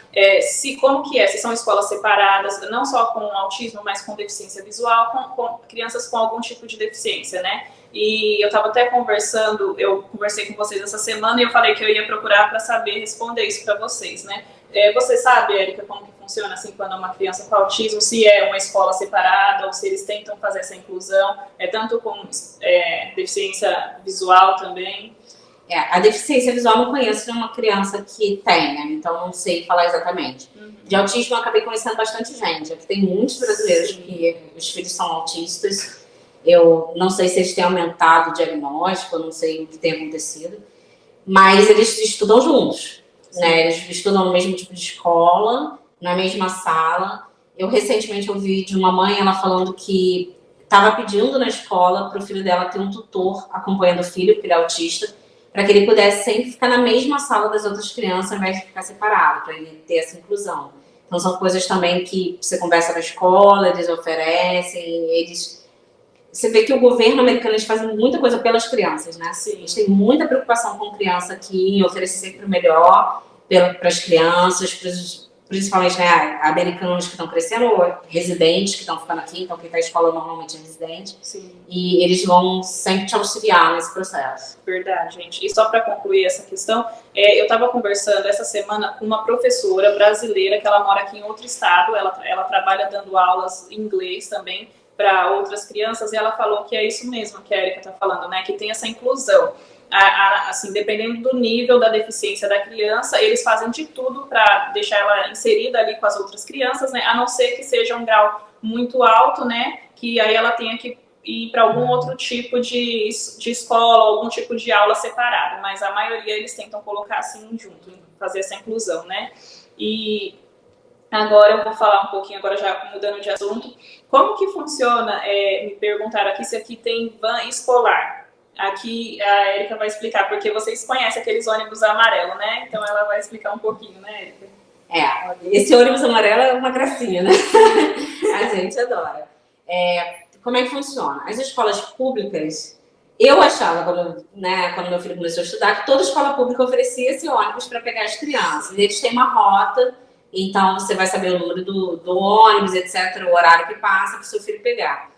como que se são escolas separadas, não só com autismo, mas com deficiência visual, com crianças com algum tipo de deficiência, né? E eu estava até eu conversei com vocês essa semana e eu falei que eu ia procurar para saber responder isso para vocês, né? Você sabe, Érica, como que funciona assim quando é uma criança com autismo, se é uma escola separada ou se eles tentam fazer essa inclusão, tanto com deficiência visual também? A deficiência visual eu não conheço de uma criança que tenha, então não sei falar exatamente. De autismo eu acabei conhecendo bastante gente, aqui tem muitos brasileiros que os filhos são autistas. Eu não sei se eles têm aumentado o diagnóstico, eu não sei o que tem acontecido, mas eles estudam juntos, né? Eles estudam no mesmo tipo de escola, na mesma sala. Eu recentemente ouvi de uma mãe, ela falando que estava pedindo na escola para o filho dela ter um tutor acompanhando o filho, porque ele é autista, para que ele pudesse sempre ficar na mesma sala das outras crianças, ao invés de ficar separado, para ele ter essa inclusão. Então são coisas também que você conversa na escola, eles oferecem, você vê que o governo americano, eles fazem muita coisa pelas crianças, né? Sim. Eles têm muita preocupação com criança aqui, em oferecer sempre o melhor para as crianças, principalmente, né, americanos que estão crescendo, ou residentes que estão ficando aqui, então quem está na escola normalmente é residente. Sim. E eles vão sempre te auxiliar nesse processo. Verdade, gente. E só para concluir essa questão, eu estava conversando essa semana com uma professora brasileira que ela mora aqui em outro estado, ela trabalha dando aulas em inglês também, para outras crianças, e ela falou que é isso mesmo que a Érica está falando, né? Que tem essa inclusão. Assim, dependendo do nível da deficiência da criança, eles fazem de tudo para deixar ela inserida ali com as outras crianças, né? A não ser que seja um grau muito alto, né? Que aí ela tenha que ir para algum outro tipo de escola, algum tipo de aula separado, mas a maioria eles tentam colocar assim junto, fazer essa inclusão, né? E agora eu vou falar um pouquinho, agora já mudando de assunto, como que funciona, me perguntaram aqui se aqui tem van escolar. Aqui a Érica vai explicar, porque vocês conhecem aqueles ônibus amarelo, né? Então ela vai explicar um pouquinho, né, Érica? Esse ônibus amarelo é uma gracinha, né? A gente adora. Como é que funciona? As escolas públicas, eu achava, quando meu filho começou a estudar, que toda escola pública oferecia esse ônibus para pegar as crianças. Eles têm uma rota, então você vai saber o número do ônibus, etc., o horário que passa para o seu filho pegar.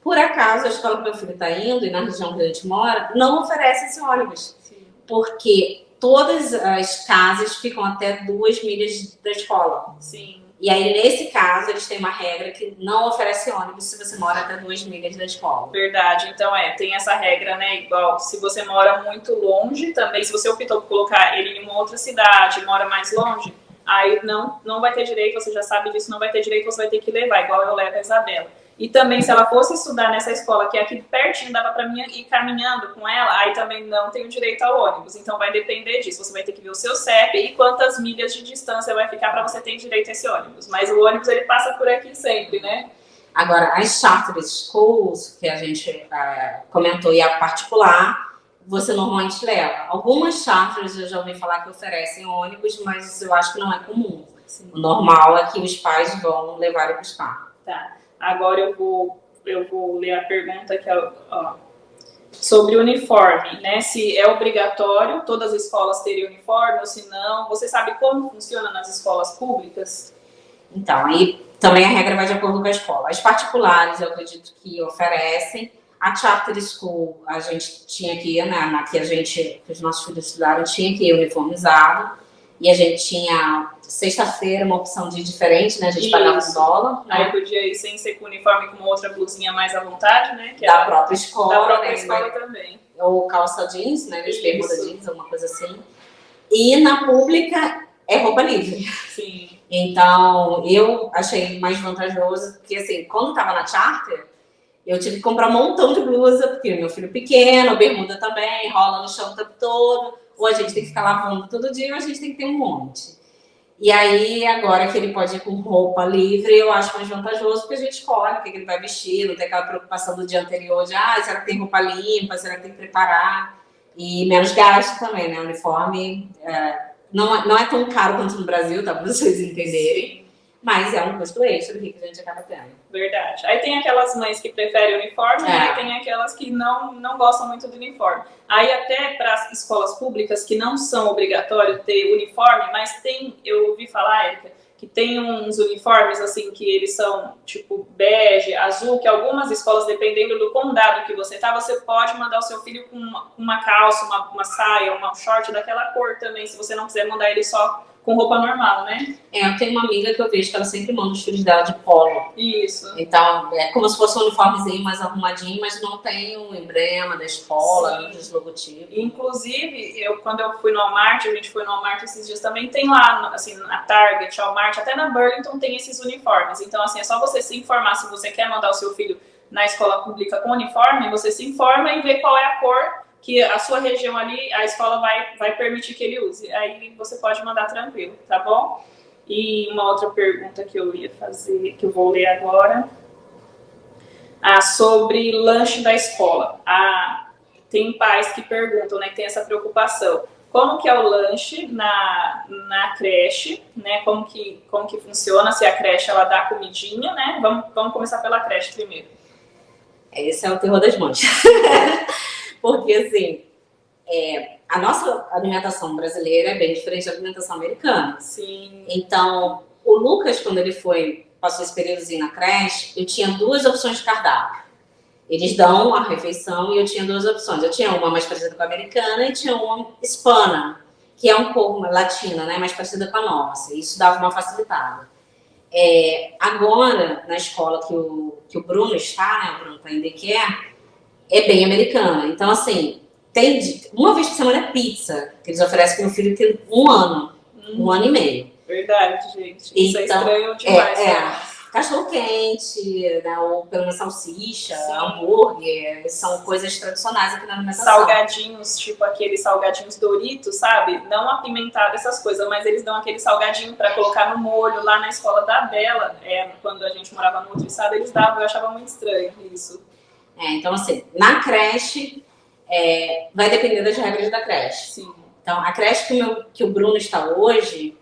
Por acaso, a escola que meu filho está indo, e na região que a gente mora, não oferece esse ônibus. Sim. Porque todas as casas ficam até 2 milhas da escola. Sim. E aí, nesse caso, eles têm uma regra que não oferece ônibus se você mora até 2 milhas da escola. Verdade. Então, tem essa regra, né? Igual, se você mora muito longe também, se você optou por colocar ele em uma outra cidade, mora mais longe, aí não vai ter direito, você já sabe disso, não vai ter direito, você vai ter que levar, igual eu levo a Isabela. E também, se ela fosse estudar nessa escola, que é aqui pertinho, dava para mim ir caminhando com ela, aí também não tenho direito ao ônibus. Então, vai depender disso. Você vai ter que ver o seu CEP e quantas milhas de distância vai ficar para você ter direito a esse ônibus. Mas o ônibus, ele passa por aqui sempre, né? Agora, as charter schools, que a gente comentou, e a particular, você normalmente leva. Algumas charters eu já ouvi falar que oferecem ônibus, mas eu acho que não é comum. Sim. O normal é que os pais vão levar e buscar. Tá. Agora eu vou ler a pergunta que sobre o uniforme, né? Se é obrigatório todas as escolas terem uniforme ou se não. Você sabe como funciona nas escolas públicas? Então, aí também a regra vai de acordo com a escola. As particulares, eu acredito que oferecem. A charter school, a gente tinha que ir, né? Que os nossos filhos estudaram, tinha que ir uniformizado. E a gente tinha, sexta-feira, uma opção de diferente, né? A gente pagava $1. Né? Aí podia ir sem ser com uniforme, com uma outra blusinha mais à vontade, né? Que da própria escola. Da própria escola também. Ou calça jeans, né? Eles bermuda jeans, alguma coisa assim. E na pública é roupa livre. Sim. Então, eu achei mais vantajoso, porque assim, quando tava na charter, eu tive que comprar um montão de blusa, porque meu filho pequeno, bermuda também, rola no chão o tempo todo. Ou a gente tem que ficar lavando todo dia, ou a gente tem que ter um monte. E aí, agora que ele pode ir com roupa livre, eu acho mais vantajoso, porque a gente escolhe o que ele vai vestir, não tem aquela preocupação do dia anterior de, será que tem roupa limpa, será que tem que preparar? E menos gasto também, né? O uniforme não é tão caro quanto no Brasil, tá? Para vocês entenderem. Mas é um custo extra que a gente acaba tendo. Verdade. Aí tem aquelas mães que preferem uniforme, né? E tem aquelas que não gostam muito do uniforme. Aí até para as escolas públicas que não são obrigatório ter uniforme, mas eu ouvi falar, Érica, que tem uns uniformes assim que eles são tipo bege, azul, que algumas escolas, dependendo do condado que você tá, você pode mandar o seu filho com uma calça, uma saia, um short daquela cor também, se você não quiser mandar ele só com roupa normal, né? Eu tenho uma amiga que eu vejo que ela sempre manda os filhos dela de polo. Isso. Então, é como se fosse um uniformezinho mais arrumadinho, mas não tem o emblema da escola, os logotipos. Inclusive, quando eu fui no Walmart, a gente foi no Walmart esses dias também, tem lá, assim, na Target, Walmart, até na Burlington tem esses uniformes. Então, assim, é só você se informar se você quer mandar o seu filho na escola pública com uniforme, você se informa e vê qual é a cor que a sua região ali, a escola vai permitir que ele use. Aí você pode mandar tranquilo, tá bom? E uma outra pergunta que eu ia fazer, que eu vou ler agora, sobre lanche da escola. Tem pais que perguntam, né, que tem essa preocupação. Como que é o lanche na creche, né? Como que funciona, se a creche ela dá comidinha, né? Vamos começar pela creche primeiro. Esse é o terror das mães. Porque, assim, a nossa alimentação brasileira é bem diferente da alimentação americana. Sim. Então, o Lucas, quando ele passou esse períodozinho na creche, eu tinha 2 opções de cardápio. Eles dão a refeição e eu tinha 2 opções. Eu tinha uma mais parecida com a americana e tinha uma hispana, que é um pouco latina, né, mais parecida com a nossa. Isso dava uma facilitada. Agora, na escola que o Bruno está, né, o Bruno está em daycare, é bem americana. Então, assim, tem uma vez por semana é pizza, que eles oferecem para o meu filho que tem 1 ano, 1 ano e meio. Verdade, gente. Isso então, é estranho demais. cachorro-quente, né? Ou pelo menos salsicha, Sim. hambúrguer, são coisas tradicionais aqui na alimentação. Salgadinhos, tipo aqueles salgadinhos Doritos, sabe? Não apimentado, essas coisas, mas eles dão aquele salgadinho para colocar no molho. Lá na escola da Bela, quando a gente morava no outro estado, eles davam, eu achava muito estranho isso. Então, assim, na creche, vai depender das regras da creche. Sim. Então, a creche que o Bruno está hoje,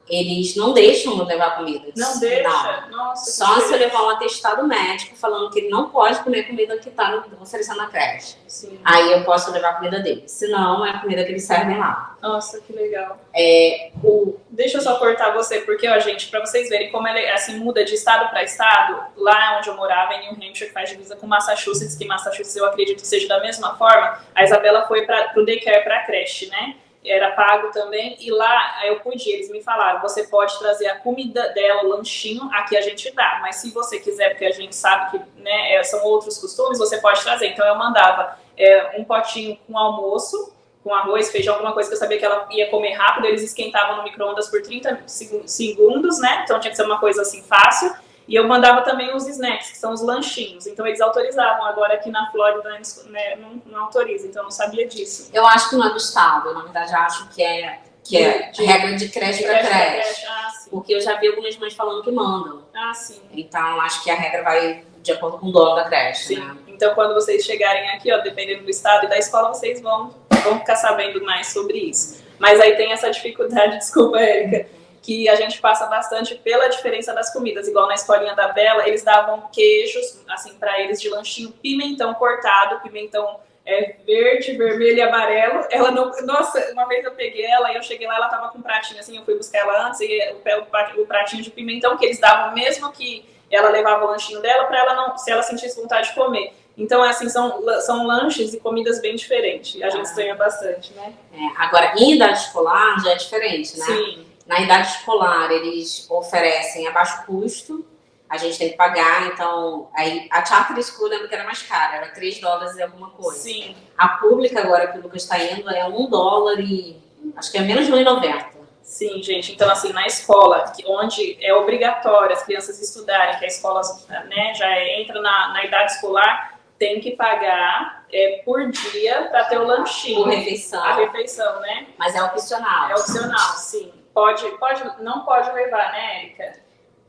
eles não deixam eu levar comida. Não deixa? Não. Nossa, só se eu levar um atestado médico falando que ele não pode comer comida que está oferecendo na creche. Sim. Aí eu posso levar a comida dele. Senão, é a comida que eles servem lá. Nossa, que legal. Deixa eu só cortar você, porque, ó, gente, pra vocês verem como ele assim, muda de estado para estado, lá onde eu morava, em New Hampshire, que faz divisa com Massachusetts, que Massachusetts eu acredito que seja da mesma forma, a Isabela foi pro daycare, pra creche, né? Era pago também, e lá eu podia, eles me falaram, você pode trazer a comida dela, o lanchinho, aqui a gente dá, mas se você quiser, porque a gente sabe que, né, são outros costumes, você pode trazer. Então eu mandava um potinho com almoço, com arroz, feijão, alguma coisa que eu sabia que ela ia comer rápido, eles esquentavam no micro-ondas por 30 segundos, né, então tinha que ser uma coisa assim fácil. E eu mandava também os snacks, que são os lanchinhos. Então eles autorizavam. Agora aqui na Flórida, né, não autoriza, então eu não sabia disso. Eu acho que não é do estado, eu, na verdade acho que é regra de creche para creche. Ah, sim. Porque eu já vi algumas mães falando que mandam. Ah, sim. Então acho que a regra vai de acordo com o dono da creche. Sim. Né? Então quando vocês chegarem aqui, ó, dependendo do estado e da escola, vocês vão ficar sabendo mais sobre isso. Mas aí tem essa dificuldade, desculpa, Érica, que a gente passa bastante pela diferença das comidas. Igual na escolinha da Bela, eles davam queijos, assim, para eles de lanchinho, pimentão cortado, pimentão verde, vermelho e amarelo. Ela não... Nossa, uma vez eu peguei ela e eu cheguei lá, ela tava com um pratinho, assim, eu fui buscar ela antes, e o pratinho de pimentão que eles davam, mesmo que ela levava o lanchinho dela, para ela não, se ela sentisse vontade de comer. Então, assim, são lanches e comidas bem diferentes. A gente estranha bastante, né? Agora, em idade escolar já é diferente, né? Sim. Na idade escolar, eles oferecem a baixo custo, a gente tem que pagar, então, aí a Charter School, lembro que era mais cara, era $3 e alguma coisa. Sim. A pública agora, que o Lucas está indo, é $1 e acho que é menos de R$1,90. Sim, gente. Então, assim, na escola, onde é obrigatório as crianças estudarem, que a escola, né, já entra na idade escolar, tem que pagar por dia para ter o lanchinho. Por refeição. A refeição, né? Mas é opcional. É opcional, sim. Não pode levar, né, Érica?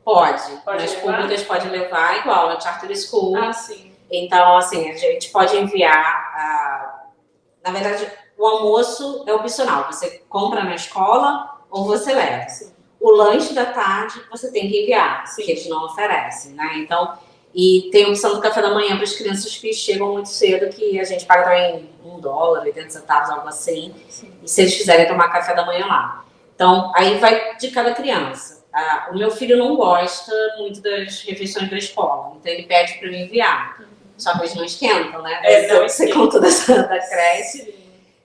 Pode. Pode Nas levar? públicas pode levar, igual a Charter School. Ah, sim. Então, assim, a gente pode enviar... Na verdade, o almoço é opcional. Você compra na escola ou você leva. Sim. O lanche da tarde você tem que enviar, Sim. que eles não oferecem, né? Então, e tem a opção do café da manhã para as crianças que chegam muito cedo, que a gente paga também $1, 80 centavos, algo assim. Sim. E se eles quiserem tomar café da manhã lá. Então, aí vai de cada criança. O meu filho não gosta muito das refeições da escola, então ele pede para eu enviar. Só que eles não esquentam, né? Você conta da creche, Sim.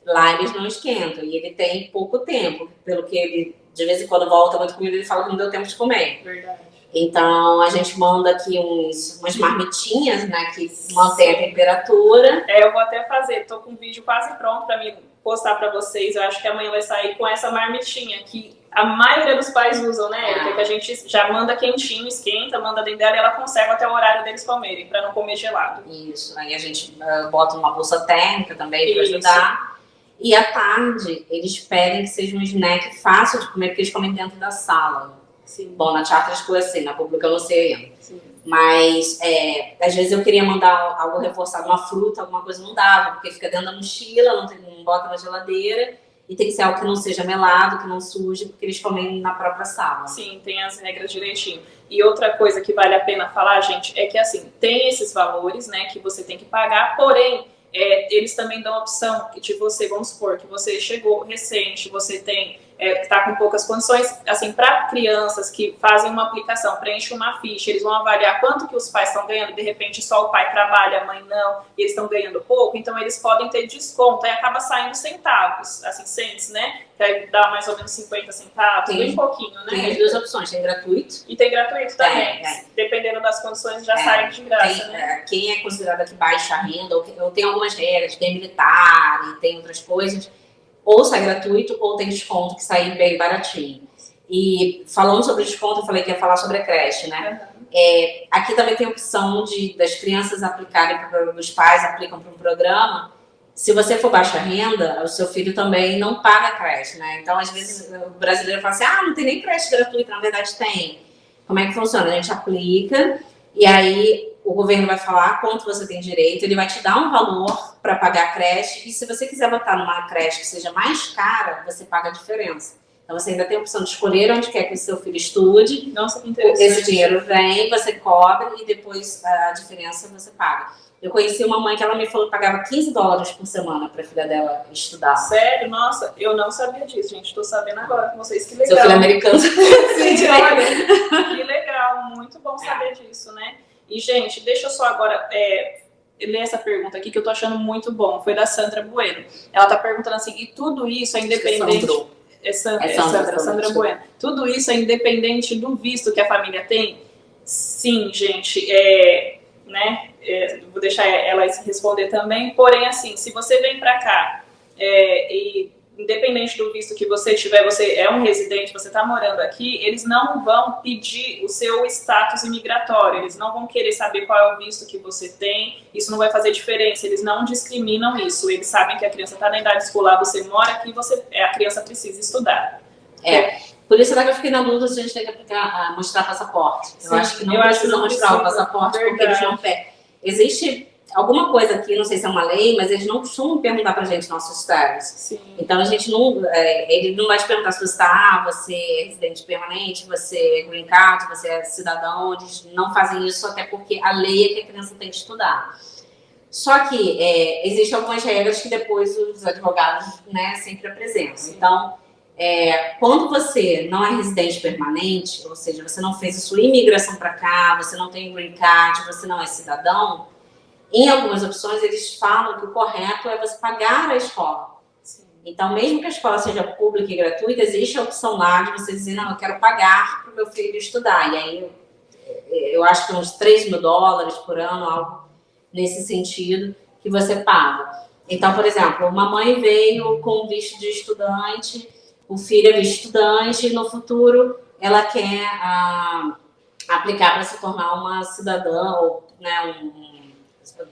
lá eles não esquentam. E ele tem pouco tempo, pelo que ele, de vez em quando, volta muito comida, ele fala que não deu tempo de comer. Verdade. Então, a gente manda aqui umas marmitinhas, né, que mantém a temperatura. Eu vou até fazer, tô com um vídeo quase pronto para mim postar para vocês. Eu acho que amanhã vai sair com essa marmitinha que a maioria dos pais usam, né, Érica? Que a gente já manda quentinho, esquenta, manda dentro dela e ela conserva até o horário deles comerem, para não comer gelado. Isso, aí a gente bota uma bolsa térmica também para ajudar. E à tarde, eles pedem que seja um snack fácil de comer, porque eles comem dentro da sala. Sim. Bom, na Charter School é assim, na pública eu não sei ainda. Sim. Mas, às vezes eu queria mandar algo reforçado, uma fruta, alguma coisa, não dava, porque fica dentro da mochila, não bota na geladeira, e tem que ser algo que não seja melado, que não suje, porque eles comem na própria sala. Sim, tem as regras direitinho. E outra coisa que vale a pena falar, gente, é que assim, tem esses valores, né, que você tem que pagar, porém, eles também dão a opção de você, vamos supor, que você chegou recente, você tem está com poucas condições, assim, para crianças que fazem uma aplicação, preenchem uma ficha, eles vão avaliar quanto que os pais estão ganhando, de repente só o pai trabalha, a mãe não, e eles estão ganhando pouco, então eles podem ter desconto, aí acaba saindo centavos, assim, cents, né, que aí dá mais ou menos 50 centavos, bem pouquinho, né? Tem as duas opções, tem gratuito. E tem gratuito também, dependendo das condições já sai de graça, né? Quem é considerado aqui baixa renda, ou tem algumas regras, tem militar e tem outras coisas, ou sai gratuito, ou tem desconto, que sai bem baratinho. E falando sobre desconto, eu falei que ia falar sobre a creche, né? Uhum. Aqui também tem a opção das crianças aplicarem, os pais aplicam para um programa. Se você for baixa renda, o seu filho também não paga creche, né? Então, às vezes, o brasileiro fala assim, não tem nem creche gratuita. Na verdade, tem. Como é que funciona? A gente aplica e aí o governo vai falar quanto você tem direito, ele vai te dar um valor para pagar a creche e se você quiser botar numa creche que seja mais cara, você paga a diferença. Então, você ainda tem a opção de escolher onde quer que o seu filho estude. Nossa, que interessante. Esse dinheiro vem, você cobre e depois a diferença você paga. Eu conheci uma mãe que ela me falou que pagava $15 por semana para a filha dela estudar. Sério? Nossa, eu não sabia disso, gente. Estou sabendo agora com vocês. Que legal. Seu filho é americano. Sim, olha, que legal. Muito bom saber disso, né? E, gente, deixa eu só agora ler essa pergunta aqui que eu tô achando muito bom. Foi da Sandra Bueno. Ela tá perguntando assim, e tudo isso é independente... Sandra Bueno. Tudo isso é independente do visto que a família tem? Sim, gente. Vou deixar ela responder também. Porém, assim, se você vem para cá e independente do visto que você tiver, você é um residente, você está morando aqui, eles não vão pedir o seu status imigratório, eles não vão querer saber qual é o visto que você tem, isso não vai fazer diferença, eles não discriminam isso, eles sabem que a criança está na idade escolar, você mora aqui, a criança precisa estudar. Por isso que eu fiquei na dúvida se a gente tem que mostrar passaporte. Sim, eu acho que não precisa mostrar o passaporte, porque eles não pedem. Existe alguma coisa aqui, não sei se é uma lei, mas eles não costumam perguntar pra gente nossos status. Sim. Então a gente não, ele não vai te perguntar se você você é residente permanente, você é green card, você é cidadão, eles não fazem isso até porque a lei é que a criança tem que estudar. Só que existem algumas regras que depois os advogados, né, sempre apresentam. Sim. Então, quando você não é residente permanente, ou seja, você não fez a sua imigração para cá, você não tem green card, você não é cidadão, em algumas opções, eles falam que o correto é você pagar a escola. Sim. Então, mesmo que a escola seja pública e gratuita, existe a opção lá de você dizer, não, eu quero pagar para o meu filho estudar. E aí, eu acho que uns $3.000 por ano, algo nesse sentido, que você paga. Então, por exemplo, uma mãe veio com visto de estudante, o filho é visto estudante, e no futuro ela quer aplicar para se tornar uma cidadã, ou, né,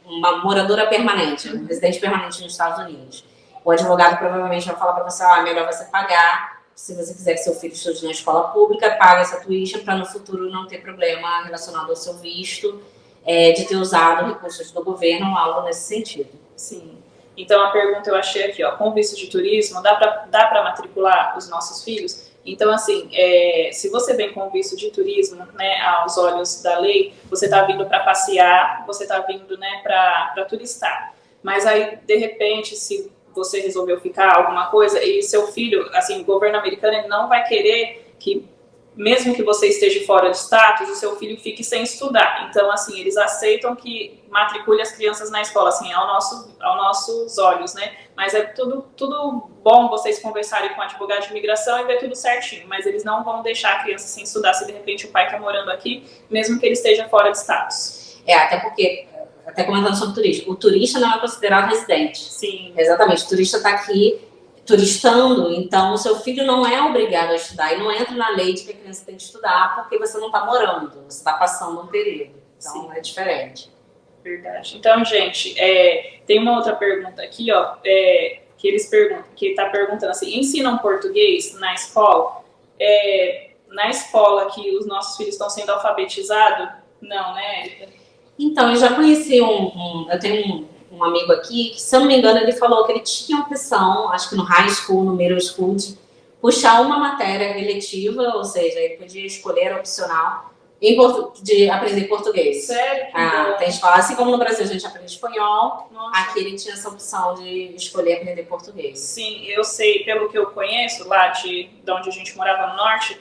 uma moradora permanente, um residente permanente nos Estados Unidos. O advogado provavelmente vai falar para você, é melhor você pagar, se você quiser que seu filho estude na escola pública, paga essa tuition para no futuro não ter problema relacionado ao seu visto, de ter usado recursos do governo ou algo nesse sentido. Sim. Então a pergunta eu achei aqui, com visto de turismo, dá para matricular os nossos filhos? Então, assim, se você vem com visto de turismo, né, aos olhos da lei, você está vindo para passear, você está vindo, né, para turistar. Mas aí, de repente, se você resolveu ficar alguma coisa e seu filho, assim, o governo americano ele não vai querer que, mesmo que você esteja fora de status, o seu filho fique sem estudar. Então, assim, eles aceitam que matricule as crianças na escola, assim, aos nossos olhos, né? Mas é tudo bom vocês conversarem com o advogado de imigração e ver tudo certinho. Mas eles não vão deixar a criança sem estudar se de repente o pai está morando aqui, mesmo que ele esteja fora de status. Até porque, até comentando sobre turismo, o turista não é considerado residente. Sim. Exatamente, o turista está aqui turistando, então o seu filho não é obrigado a estudar e não entra na lei de que a criança tem que estudar porque você não está morando, você está passando um período. Então, sim, é diferente. Verdade. Então, gente, tem uma outra pergunta aqui, que eles perguntam, que está perguntando assim, ensinam português na escola? Na escola que os nossos filhos estão sendo alfabetizados? Não, né, Érica? Então, eu já conheci eu tenho um amigo aqui, que se eu não me engano, ele falou que ele tinha opção, acho que no high school, no middle school, de puxar uma matéria eletiva, ou seja, ele podia escolher opcional, de aprender português. Sério? Tem escola, assim como no Brasil a gente aprende espanhol, nossa, aqui ele tinha essa opção de escolher aprender português. Sim, eu sei, pelo que eu conheço, lá de onde a gente morava no norte,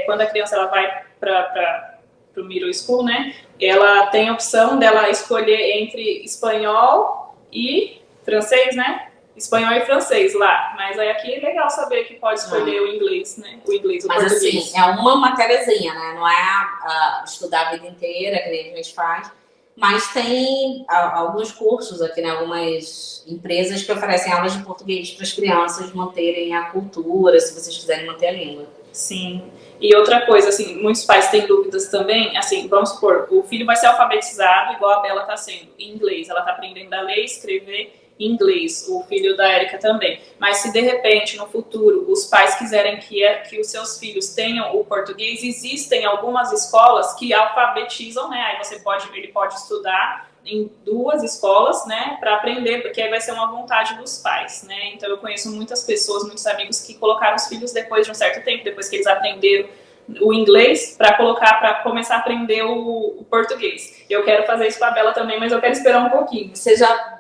quando a criança ela vai para o middle school, né, ela tem a opção dela escolher entre espanhol e francês, né? Espanhol e francês lá, mas aí aqui é legal saber que pode escolher o inglês, né? O inglês, o mas português. Mas assim, é uma matériazinha, né? Não é estudar a vida inteira, que nem a gente faz, mas tem alguns cursos aqui, né? Algumas empresas que oferecem aulas de português para as crianças manterem a cultura, se vocês quiserem manter a língua. Sim. E outra coisa, assim, muitos pais têm dúvidas também, assim, vamos supor, o filho vai ser alfabetizado igual a Bela está sendo, em inglês, ela está aprendendo a ler e escrever em inglês, o filho da Érica também. Mas se de repente, no futuro, os pais quiserem que os seus filhos tenham o português, existem algumas escolas que alfabetizam, né? Aí ele pode estudar em 2 escolas, né, para aprender, porque aí vai ser uma vontade dos pais, né? Então eu conheço muitas pessoas, muitos amigos que colocaram os filhos depois de um certo tempo, depois que eles aprenderam o inglês, para começar a aprender o português. Eu quero fazer isso com a Bela também, mas eu quero esperar um pouquinho.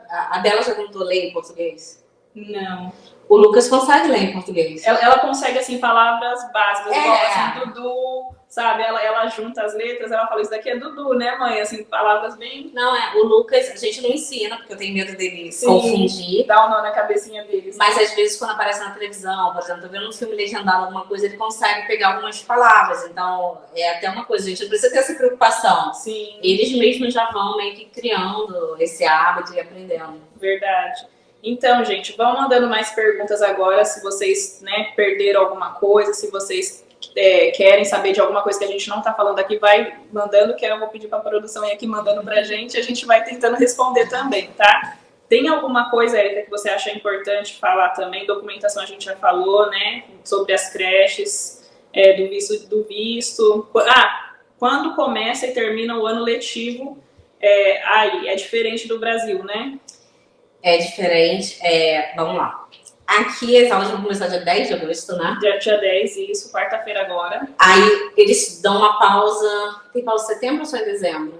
A Bela já tentou ler em português? Não. O Lucas consegue ler em português. Ela consegue, assim, palavras básicas, igual, assim, Dudu, sabe? Ela junta as letras, ela fala, isso daqui é Dudu, né, mãe? Assim, palavras bem... Não, o Lucas, a gente não ensina, porque eu tenho medo dele confundir. Dá um nó na cabecinha deles. Mas, às vezes, quando aparece na televisão, por exemplo, tô vendo um filme legendado, alguma coisa, ele consegue pegar algumas palavras. Então, é até uma coisa, a gente não precisa ter essa preocupação. Sim. Eles mesmos já vão meio que criando esse hábito e aprendendo. Verdade. Então, gente, vão mandando mais perguntas agora, se vocês, né, perderam alguma coisa, se vocês querem saber de alguma coisa que a gente não está falando aqui, vai mandando, que eu vou pedir para a produção ir aqui mandando para a gente vai tentando responder também, tá? Tem alguma coisa, Érica, que você acha importante falar também? Documentação a gente já falou, né, sobre as creches, do visto. Quando começa e termina o ano letivo, aí é diferente do Brasil, né? É diferente, vamos lá. Aqui as aulas vão começar dia 10 de agosto, né? Dia 10, isso, quarta-feira agora. Aí eles dão uma pausa. Tem pausa em setembro ou só em dezembro?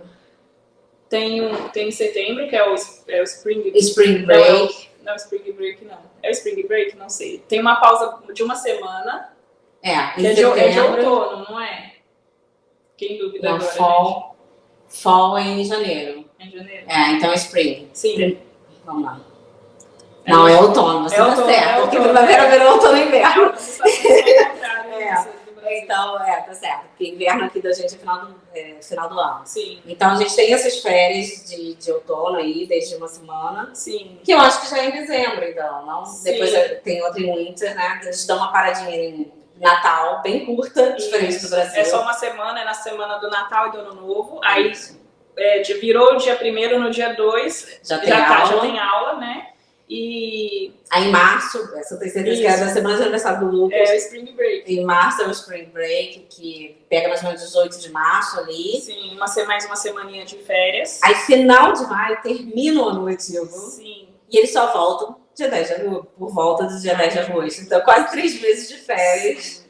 Tem em setembro, que é o Spring Break. Não, Spring Break não. É o Spring Break? Não sei. Tem uma pausa de uma semana. Em setembro. É de outono, não é? Quem dúvida agora, fall é em janeiro. É em janeiro? Então é Spring. Sim. Vamos lá. Não, é outono, você tá certo. Porque primavera, verão, outono e inverno. Então, tá certo. Porque inverno aqui da gente é final do ano. Sim. Então, a gente tem essas férias de outono aí, desde uma semana. Sim. Que eu acho que já é em dezembro, então. Não? Sim. Depois tem outra em winter, né? Eles dão uma paradinha em Natal, bem curta, diferente do Brasil. É só uma semana, é na semana do Natal e do Ano Novo. Aí virou o dia 1º, no dia 2 já tem aula, né? E aí em março, essa eu tenho certeza que é da semana de aniversário do Lucas. É o Spring Break. Em março é o Spring Break, que pega mais ou menos 18 de março ali. Sim, mais uma semaninha de férias. Aí final de maio termina o ano letivo. Sim. E eles só voltam dia 10 de agosto, por volta do dia 10 de agosto. Então quase 3 meses de férias. Sim.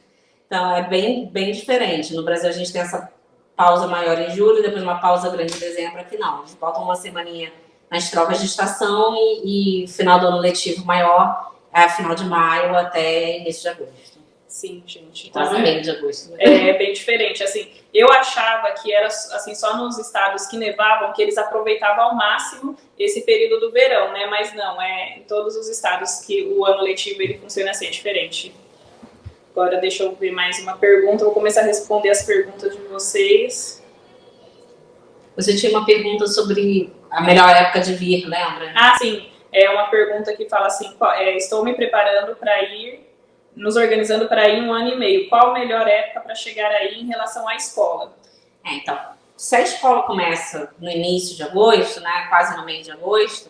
Então é bem, bem diferente. No Brasil a gente tem essa pausa maior em julho, depois uma pausa grande em dezembro. Aqui não, eles botam uma semaninha nas trocas de estação e final do ano letivo maior final de maio até início de agosto. Sim, gente. Então, quase meio de agosto. Né? É bem diferente. Assim, eu achava que era assim, só nos estados que nevavam que eles aproveitavam ao máximo esse período do verão, né? Mas não, em todos os estados que o ano letivo ele funciona assim, é diferente. Agora deixa eu ver mais uma pergunta. Vou começar a responder as perguntas de vocês. Você tinha uma pergunta sobre a melhor época de vir, lembra? Sim. É uma pergunta que fala assim, estou me preparando para nos organizando para ir 1 ano e meio. Qual a melhor época para chegar aí em relação à escola? Então, se a escola começa no início de agosto, né, quase no meio de agosto,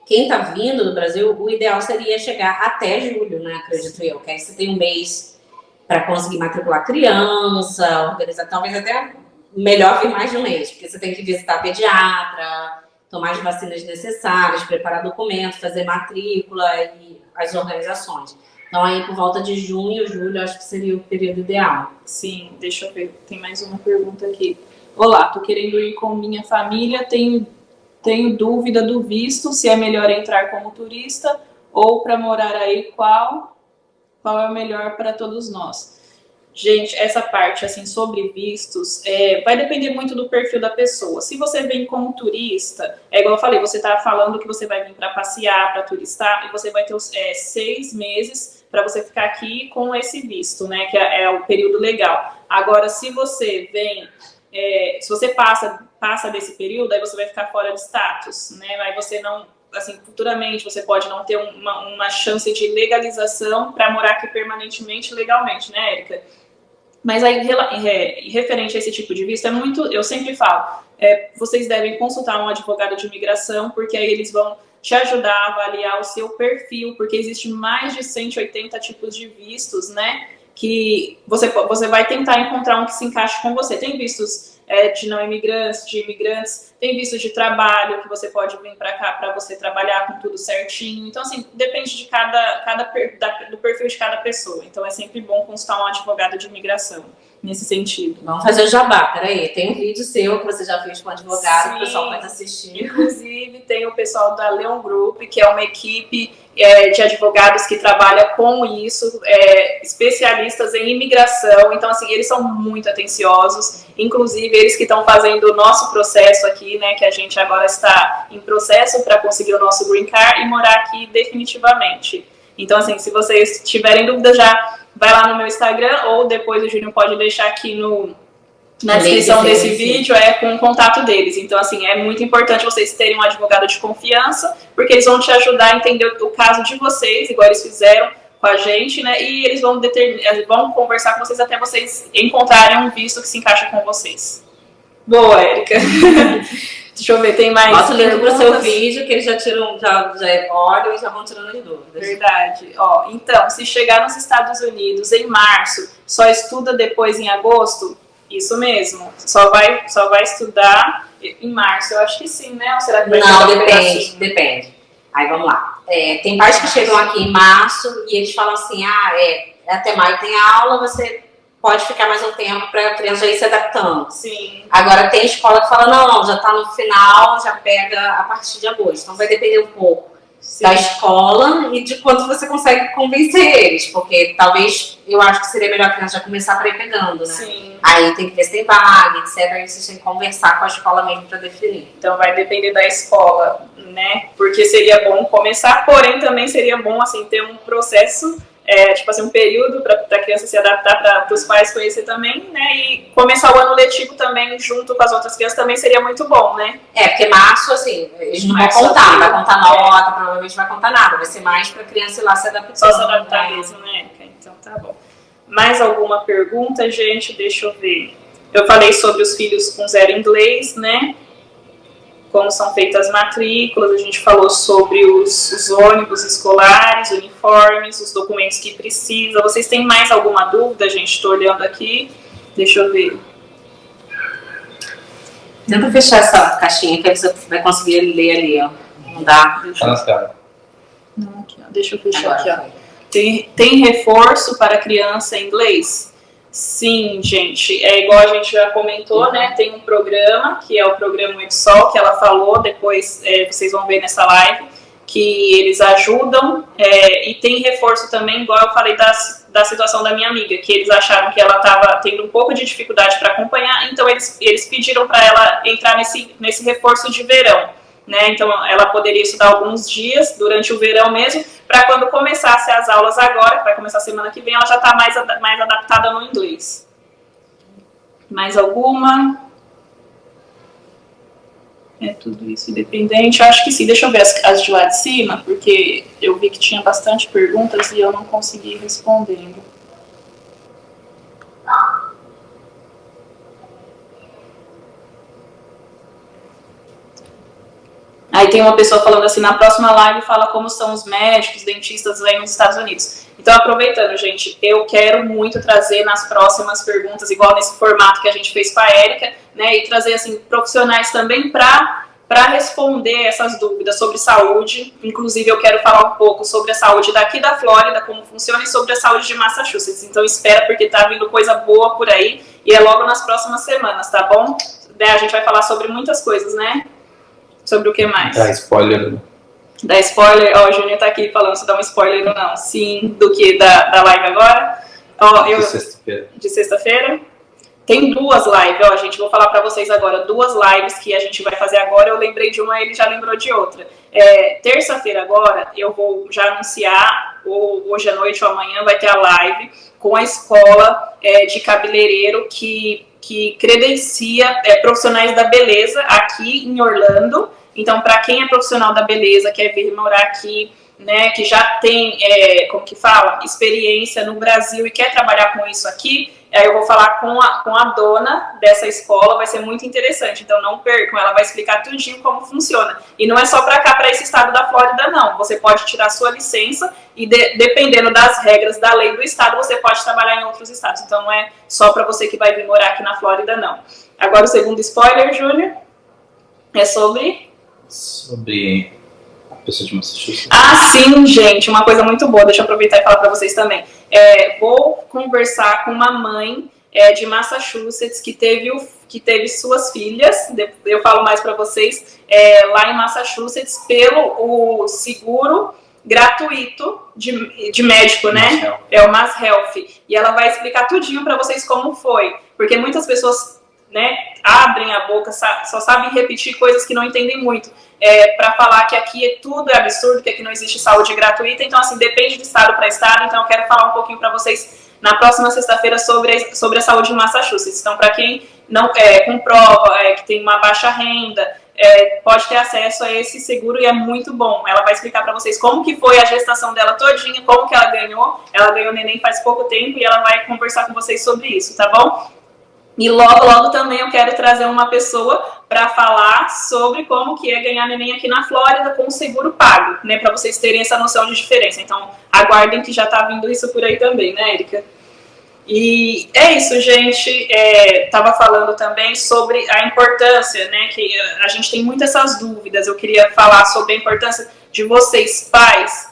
quem está vindo do Brasil, o ideal seria chegar até julho, né, acredito eu, que aí você tem um mês para conseguir matricular criança, organizar, talvez até melhor vir mais de um mês, porque você tem que visitar a pediatra, tomar as vacinas necessárias, preparar documento, fazer matrícula e as organizações. Então, aí, por volta de junho, julho, acho que seria o período ideal. Sim, deixa eu ver. Tem mais uma pergunta aqui. Olá, tô querendo ir com minha família, tenho dúvida do visto, se é melhor entrar como turista ou para morar aí, qual é o melhor para todos nós? Gente, essa parte, assim, sobre vistos, vai depender muito do perfil da pessoa. Se você vem como turista, igual eu falei, você tá falando que você vai vir para passear, para turistar, e você vai ter 6 meses para você ficar aqui com esse visto, né, que é o período legal. Agora, se você vem, se você passa desse período, aí você vai ficar fora de status, né, aí você não, assim, futuramente você pode não ter uma chance de legalização para morar aqui permanentemente, legalmente, né, Érica? Mas aí, referente a esse tipo de visto, eu sempre falo, vocês devem consultar um advogado de imigração, porque aí eles vão te ajudar a avaliar o seu perfil, porque existe mais de 180 tipos de vistos, né? Que você vai tentar encontrar um que se encaixe com você. Tem vistos de não imigrantes, de imigrantes, tem vistos de trabalho, que você pode vir para cá para você trabalhar com tudo certinho. Então, assim, depende de do perfil de cada pessoa. Então, é sempre bom consultar um advogado de imigração, nesse sentido. Vamos fazer o jabá, peraí. Tem um vídeo seu que você já fez com advogado, Sim, que o pessoal pode assistir. Inclusive, tem o pessoal da Leon Group, que é uma equipe de advogados que trabalha com isso, especialistas em imigração. Então, assim, eles são muito atenciosos. Inclusive, eles que estão fazendo o nosso processo aqui, né, que a gente agora está em processo para conseguir o nosso Green Card e morar aqui definitivamente. Então, assim, se vocês tiverem dúvida, já vai lá no meu Instagram, ou depois o Júnior pode deixar aqui na descrição desse vídeo, com o contato deles. Então, assim, é muito importante vocês terem um advogado de confiança, porque eles vão te ajudar a entender o caso de vocês, igual eles fizeram com a gente, né? E eles vão conversar com vocês até vocês encontrarem um visto que se encaixa com vocês. Boa, Érica. Deixa eu ver, tem mais. Bota o link pro seu vídeo, que eles já tiram, já olham e já vão tirando as dúvidas. Verdade. Ó, então, se chegar nos Estados Unidos em março, só estuda depois em agosto? Isso mesmo. Só vai estudar em março. Eu acho que sim, né? Ou será que vai Não, depende. Aí vamos lá. Tem pais que chegam aqui em março e eles falam assim, até maio tem aula, você pode ficar mais um tempo para a criança ir se adaptando. Sim. Agora tem escola que fala, não, já está no final, já pega a partir de agosto. Então vai depender um pouco da escola e de quanto você consegue convencer eles, porque talvez eu acho que seria melhor a criança já começar para ir pegando, né? Sim. Aí tem que ver se tem vaga, etc. Aí vocês têm que conversar com a escola mesmo para definir. Então vai depender da escola, né? Porque seria bom começar, porém também seria bom assim ter um processo, tipo assim, um período para a criança se adaptar, para os pais conhecer também, né? E começar o ano letivo também junto com as outras crianças também seria muito bom, né? Porque março, assim, eles não vão contar, não vai contar nota, provavelmente não vai contar nada, vai ser mais para a criança ir lá se adaptar. Só se adaptar mesmo, né, Érica? Então tá bom. Mais alguma pergunta, gente? Deixa eu ver. Eu falei sobre os filhos com zero inglês, né? Como são feitas as matrículas, a gente falou sobre os ônibus escolares, uniformes, os documentos que precisa. Vocês têm mais alguma dúvida, gente? Estou olhando aqui. Deixa eu ver. Tenta fechar essa caixinha que aí você vai conseguir ler ali, ó. Não dá. Não, aqui, ó. Deixa eu fechar agora, aqui, ó. Tem reforço para criança em inglês? Sim, gente, igual a gente já comentou, né? Tem um programa, que é o programa EBSOL, que ela falou, depois vocês vão ver nessa live, que eles ajudam, e tem reforço também, igual eu falei da situação da minha amiga, que eles acharam que ela estava tendo um pouco de dificuldade para acompanhar, então eles pediram para ela entrar nesse reforço de verão. Né? Então, ela poderia estudar alguns dias durante o verão mesmo, para quando começasse as aulas agora, que vai começar semana que vem, ela já está mais adaptada no inglês. Mais alguma? É tudo isso independente? Eu acho que sim. Deixa eu ver as de lá de cima, porque eu vi que tinha bastante perguntas e eu não consegui respondendo. Aí tem uma pessoa falando assim, na próxima live fala como são os médicos, dentistas aí nos Estados Unidos. Então, aproveitando, gente, eu quero muito trazer nas próximas perguntas, igual nesse formato que a gente fez com a Érica, né, e trazer, assim, profissionais também para responder essas dúvidas sobre saúde. Inclusive, eu quero falar um pouco sobre a saúde daqui da Flórida, como funciona, e sobre a saúde de Massachusetts. Então, espera, porque tá vindo coisa boa por aí, e é logo nas próximas semanas, tá bom? A gente vai falar sobre muitas coisas, né? Sobre o que mais? Dá spoiler. Dá spoiler? Ó, o Júnior tá aqui falando se dá um spoiler ou não. Sim, do que? Da live agora? Ó, De sexta-feira. De sexta-feira? Tem duas lives, ó, gente, vou falar pra vocês agora, duas lives que a gente vai fazer agora. Eu lembrei de uma, ele já lembrou de outra. Terça-feira agora, eu vou já anunciar, ou hoje à noite ou amanhã vai ter a live com a escola de cabeleireiro que credencia profissionais da beleza aqui em Orlando. Então, para quem é profissional da beleza, quer vir morar aqui, né, que já tem, como que fala, experiência no Brasil e quer trabalhar com isso aqui, Aí eu vou falar com a dona dessa escola, vai ser muito interessante, então não percam, ela vai explicar tudinho como funciona. E não é só para cá, para esse estado da Flórida, não. Você pode tirar sua licença e dependendo das regras da lei do estado, você pode trabalhar em outros estados. Então não é só para você que vai vir morar aqui na Flórida, não. Agora o segundo spoiler, Júnior, é sobre a pessoa de Massachusetts. Ah, sim, gente, uma coisa muito boa, deixa eu aproveitar e falar para vocês também. Vou conversar com uma mãe de Massachusetts que teve suas filhas, eu falo mais para vocês, lá em Massachusetts, pelo o seguro gratuito de médico, né? É o Mass Health. E ela vai explicar tudinho para vocês como foi, porque muitas pessoas, né, abrem a boca, só sabem repetir coisas que não entendem muito, para falar que aqui tudo é absurdo, que aqui não existe saúde gratuita. Então, assim, depende de estado para estado. Então, eu quero falar um pouquinho para vocês na próxima sexta-feira sobre a saúde em Massachusetts. Então, para quem não comprova que tem uma baixa renda, pode ter acesso a esse seguro e é muito bom. Ela vai explicar para vocês como que foi a gestação dela todinha, como que ela ganhou neném faz pouco tempo e ela vai conversar com vocês sobre isso, tá bom? E logo, logo também eu quero trazer uma pessoa para falar sobre como que é ganhar neném aqui na Flórida com o seguro pago, né? Para vocês terem essa noção de diferença. Então, aguardem que já tá vindo isso por aí também, né, Erika? E é isso, gente. Tava falando também sobre a importância, né? Que a gente tem muitas essas dúvidas. Eu queria falar sobre a importância de vocês, pais,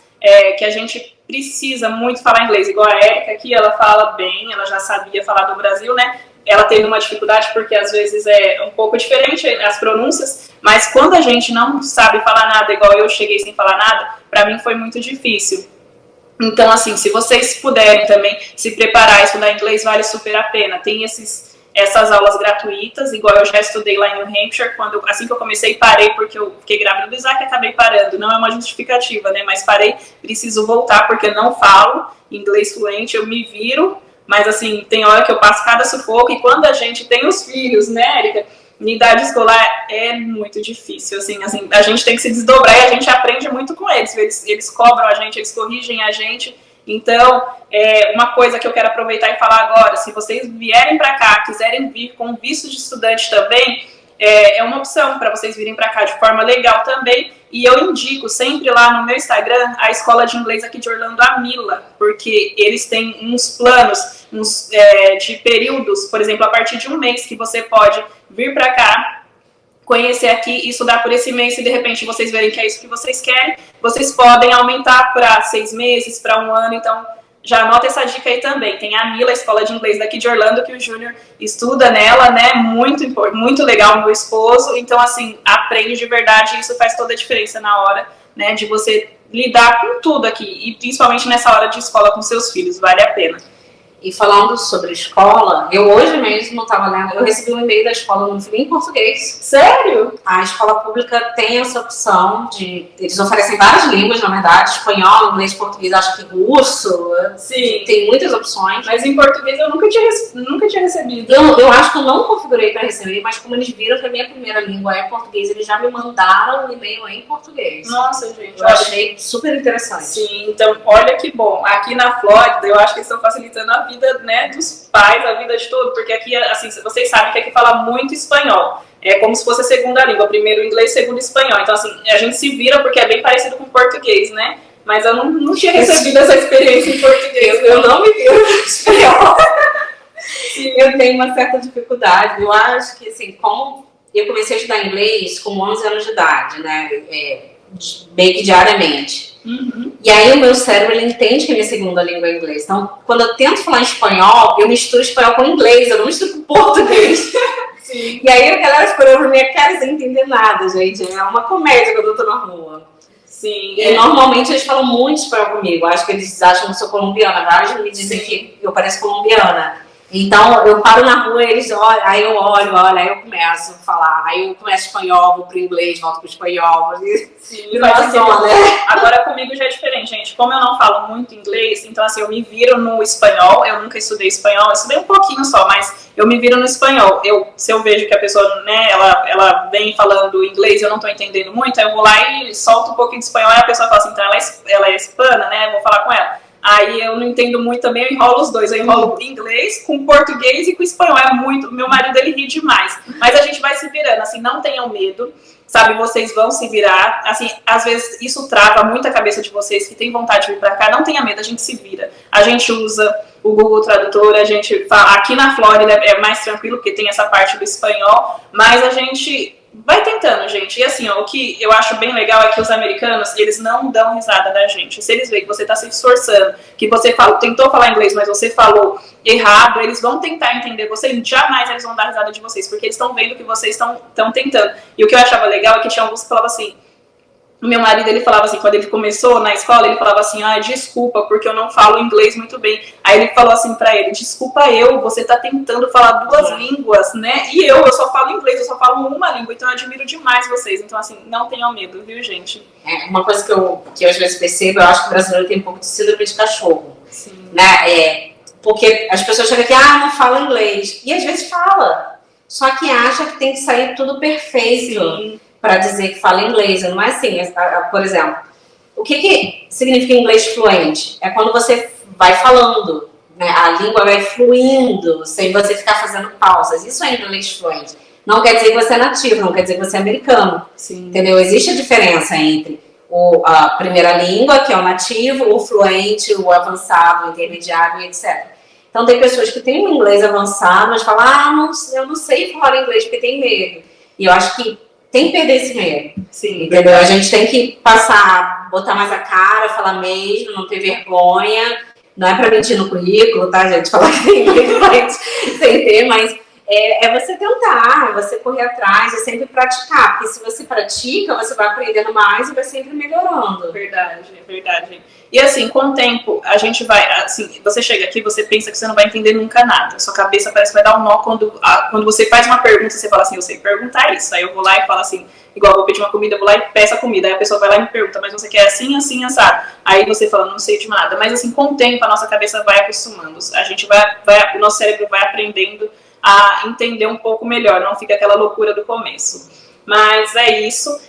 que a gente precisa muito falar inglês. Igual a Erika aqui, ela fala bem, ela já sabia falar do Brasil, né? Ela teve uma dificuldade porque às vezes é um pouco diferente as pronúncias, mas quando a gente não sabe falar nada, igual eu cheguei sem falar nada, para mim foi muito difícil. Então, assim, se vocês puderem também se preparar, estudar inglês, vale super a pena. Tem essas aulas gratuitas, igual eu já estudei lá em New Hampshire, assim que eu comecei, parei porque eu fiquei grávida do Isaac e acabei parando. Não é uma justificativa, né? Mas parei, preciso voltar porque eu não falo inglês fluente, eu me viro. Mas, assim, tem hora que eu passo cada sufoco. E quando a gente tem os filhos, né, Erika, em idade escolar é muito difícil. Assim, a gente tem que se desdobrar e a gente aprende muito com eles. Eles cobram a gente, eles corrigem a gente. Então, uma coisa que eu quero aproveitar e falar agora, se vocês vierem para cá, quiserem vir com visto de estudante também, é uma opção para vocês virem para cá de forma legal também. E eu indico sempre lá no meu Instagram a escola de inglês aqui de Orlando, a Mila, porque eles têm uns planos de períodos, por exemplo, a partir de um mês que você pode vir para cá, conhecer aqui e estudar por esse mês. Se de repente vocês verem que é isso que vocês querem, vocês podem aumentar para 6 meses, para 1 ano. Então, já anota essa dica aí também. Tem a Mila, a escola de inglês daqui de Orlando, que o Júnior estuda nela, né? Muito legal, meu esposo. Então, assim, aprende de verdade e isso faz toda a diferença na hora, né? De você lidar com tudo aqui. E principalmente nessa hora de escola com seus filhos. Vale a pena. E falando sobre escola, eu hoje mesmo estava lendo, eu recebi um e-mail da escola no em português. Sério? A escola pública tem essa opção eles oferecem várias línguas, na verdade, espanhol, inglês, português, acho que russo. Sim. Tem muitas opções. Mas em português eu nunca tinha recebido. Eu acho que eu não configurei para receber, mas como eles viram que a minha primeira língua é português, eles já me mandaram um e-mail em português. Nossa, gente. Eu achei super interessante. Sim, então olha que bom. Aqui na Flórida, eu acho que eles estão facilitando a vida, né, dos pais, a vida de todo, porque aqui, assim, vocês sabem que aqui fala muito espanhol. É como se fosse a segunda língua, primeiro inglês, segundo espanhol. Então, assim, a gente se vira porque é bem parecido com o português, né? Mas eu não tinha recebido essa experiência em português. Eu não me viro no espanhol. Eu tenho uma certa dificuldade. Eu acho que, assim, como eu comecei a estudar inglês com 11 anos de idade, né? Meio que diariamente. Uhum. E aí o meu cérebro, ele entende que a minha segunda língua é inglês. Então, quando eu tento falar em espanhol, eu misturo espanhol com inglês, eu não misturo com português. Sim. E aí a galera ficou olhando pra minha cara sem entender nada, gente. É uma comédia quando eu tô na rua. Sim. E normalmente eles falam muito espanhol comigo. Acho que eles acham que eu sou colombiana. Vários me dizem que eu pareço colombiana. Então, eu paro na rua, eles olham, aí eu olho, aí eu começo a falar. Aí eu começo espanhol, vou pro inglês, volto pro espanhol. Sim, né? Agora comigo já é diferente, gente. Como eu não falo muito inglês, então assim, eu me viro no espanhol. Eu nunca estudei espanhol, eu estudei um pouquinho só, mas eu me viro no espanhol. Se eu vejo que a pessoa, né, ela vem falando inglês e eu não tô entendendo muito, aí eu vou lá e solto um pouquinho de espanhol e a pessoa fala assim, então ela é hispana, né, eu vou falar com ela. Aí eu não entendo muito também, eu enrolo os dois. Eu enrolo inglês com português e com espanhol. É muito. Meu marido, ele ri demais. Mas a gente vai se virando, assim, não tenham medo, sabe? Vocês vão se virar. Assim, às vezes isso trava muito a cabeça de vocês que têm vontade de vir pra cá. Não tenha medo, a gente se vira. A gente usa o Google Tradutor, a gente fala. Aqui na Flórida é mais tranquilo, porque tem essa parte do espanhol, mas a gente vai tentando, gente. E assim, ó, o que eu acho bem legal é que os americanos, eles não dão risada da gente. Se eles veem que você tá se esforçando, que você tentou falar inglês, mas você falou errado, eles vão tentar entender você e jamais eles vão dar risada de vocês, porque eles estão vendo que vocês estão tentando. E o que eu achava legal é que tinha alguns que falavam assim, o meu marido, ele falava assim, quando ele começou na escola, ele falava assim, desculpa, porque eu não falo inglês muito bem. Aí ele falou assim pra ele, desculpa você tá tentando falar duas línguas, né? E eu só falo inglês, eu só falo uma língua, então eu admiro demais vocês. Então, assim, não tenham medo, viu, gente? Uma coisa que eu às vezes percebo, eu acho que o brasileiro tem um pouco de síndrome de cachorro. Sim. Né? Porque as pessoas chegam aqui, não fala inglês. E às vezes fala. Só que acha que tem que sair tudo perfeito. Sim. Para dizer que fala inglês, não é assim. Por exemplo, o que significa inglês fluente? É quando você vai falando, né? A língua vai fluindo, sem você ficar fazendo pausas. Isso é inglês fluente. Não quer dizer que você é nativo, não quer dizer que você é americano. Sim. Entendeu? Existe a diferença entre a primeira língua, que é o nativo, o fluente, o avançado, o intermediário, etc. Então, tem pessoas que têm um inglês avançado, mas falam, eu não sei falar inglês porque tem medo. E eu acho que tem que perder esse medo. Sim, entendeu? A gente tem que botar mais a cara, falar mesmo, não ter vergonha. Não é pra mentir no currículo, tá, gente? Falar que tem inglês sem ter, mas é você tentar, é você correr atrás, é sempre praticar. Porque se você pratica, você vai aprendendo mais e vai sempre melhorando. Verdade, é verdade. E assim, com o tempo, a gente vai, assim, você chega aqui, você pensa que você não vai entender nunca nada. Sua cabeça parece que vai dar um nó quando você faz uma pergunta, você fala assim, eu sei perguntar isso. Aí eu vou lá e falo assim, igual eu vou pedir uma comida, eu vou lá e peço a comida. Aí a pessoa vai lá e me pergunta, mas você quer assim, assim, assado? Aí você fala, não sei de nada. Mas assim, com o tempo, a nossa cabeça vai acostumando. A gente o nosso cérebro vai aprendendo a entender um pouco melhor, não fica aquela loucura do começo. Mas é isso,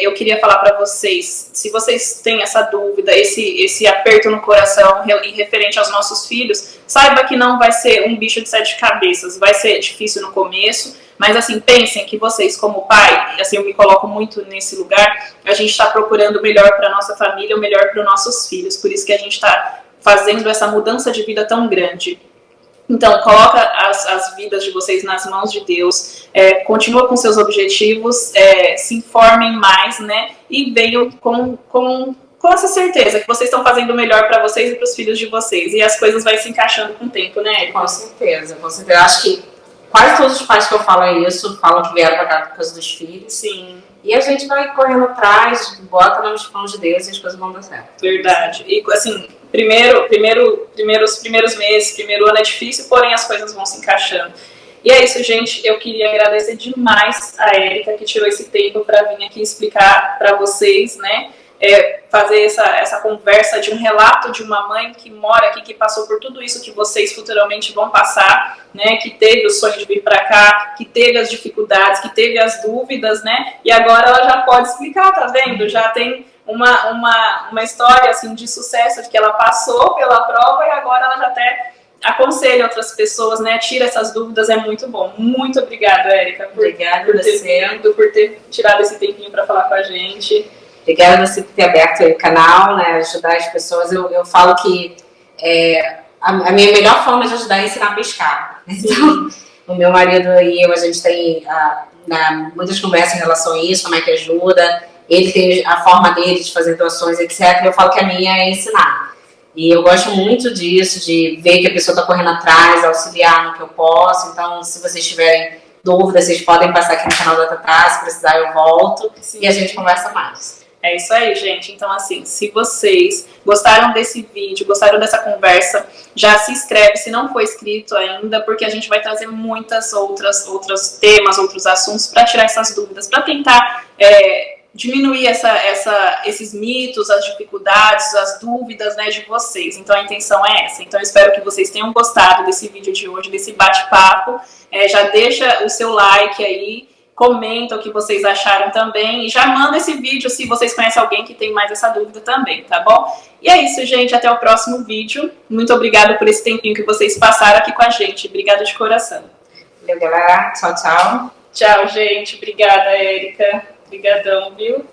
eu queria falar para vocês, se vocês têm essa dúvida, esse aperto no coração em referente aos nossos filhos, saiba que não vai ser um bicho de 7 cabeças, vai ser difícil no começo, mas assim, pensem que vocês como pai, assim, eu me coloco muito nesse lugar, a gente está procurando o melhor para nossa família, o melhor para os nossos filhos, por isso que a gente está fazendo essa mudança de vida tão grande. Então, coloca as vidas de vocês nas mãos de Deus, continua com seus objetivos, se informem mais, né? E venham com essa certeza que vocês estão fazendo o melhor para vocês e para os filhos de vocês. E as coisas vão se encaixando com o tempo, né, Erika? Com certeza, com certeza. Acho que quase todos os pais que eu falo isso, falam que vieram para cá por causa dos filhos. Sim. E a gente vai correndo atrás, bota nas mãos de Deus e as coisas vão dar certo. Verdade. E assim, os primeiros meses, primeiro ano é difícil, porém as coisas vão se encaixando. E é isso, gente. Eu queria agradecer demais a Erika que tirou esse tempo para vir aqui explicar para vocês, né? Fazer essa conversa de um relato de uma mãe que mora aqui, que passou por tudo isso que vocês futuramente vão passar, né? Que teve o sonho de vir para cá, que teve as dificuldades, que teve as dúvidas, né? E agora ela já pode explicar, tá vendo? Já tem uma história assim de sucesso, de que ela passou pela prova e agora ela já até aconselha outras pessoas, né? Tira essas dúvidas, é muito bom. Muito obrigada, Erika, por ter tirado esse tempinho para falar com a gente. Obrigada você por ter aberto o canal, né? Ajudar as pessoas. Eu falo que a minha melhor forma de ajudar é ensinar a pescar. Então, o meu marido e eu, a gente tem muitas conversas em relação a isso, como é que ajuda. Ele tem a forma dele de fazer doações, etc. Eu falo que a minha é ensinar. E eu gosto muito disso, de ver que a pessoa está correndo atrás, auxiliar no que eu posso. Então, se vocês tiverem dúvidas, vocês podem passar aqui no canal da Tatá. Se precisar, eu volto. Sim. E a gente conversa mais. É isso aí, gente. Então, assim, se vocês gostaram desse vídeo, gostaram dessa conversa, já se inscreve se não for inscrito ainda, porque a gente vai trazer muitas outros temas, outros assuntos para tirar essas dúvidas, para tentar diminuir esses mitos, as dificuldades, as dúvidas, né, de vocês. Então a intenção é essa. Então eu espero que vocês tenham gostado desse vídeo de hoje, desse bate-papo. Já deixa o seu like aí, comenta o que vocês acharam também. E já manda esse vídeo se vocês conhecem alguém que tem mais essa dúvida também, tá bom? E é isso, gente. Até o próximo vídeo. Muito obrigada por esse tempinho que vocês passaram aqui com a gente. Obrigada de coração. Valeu, galera. Tchau, tchau. Tchau, gente. Obrigada, Érica. Obrigadão, viu?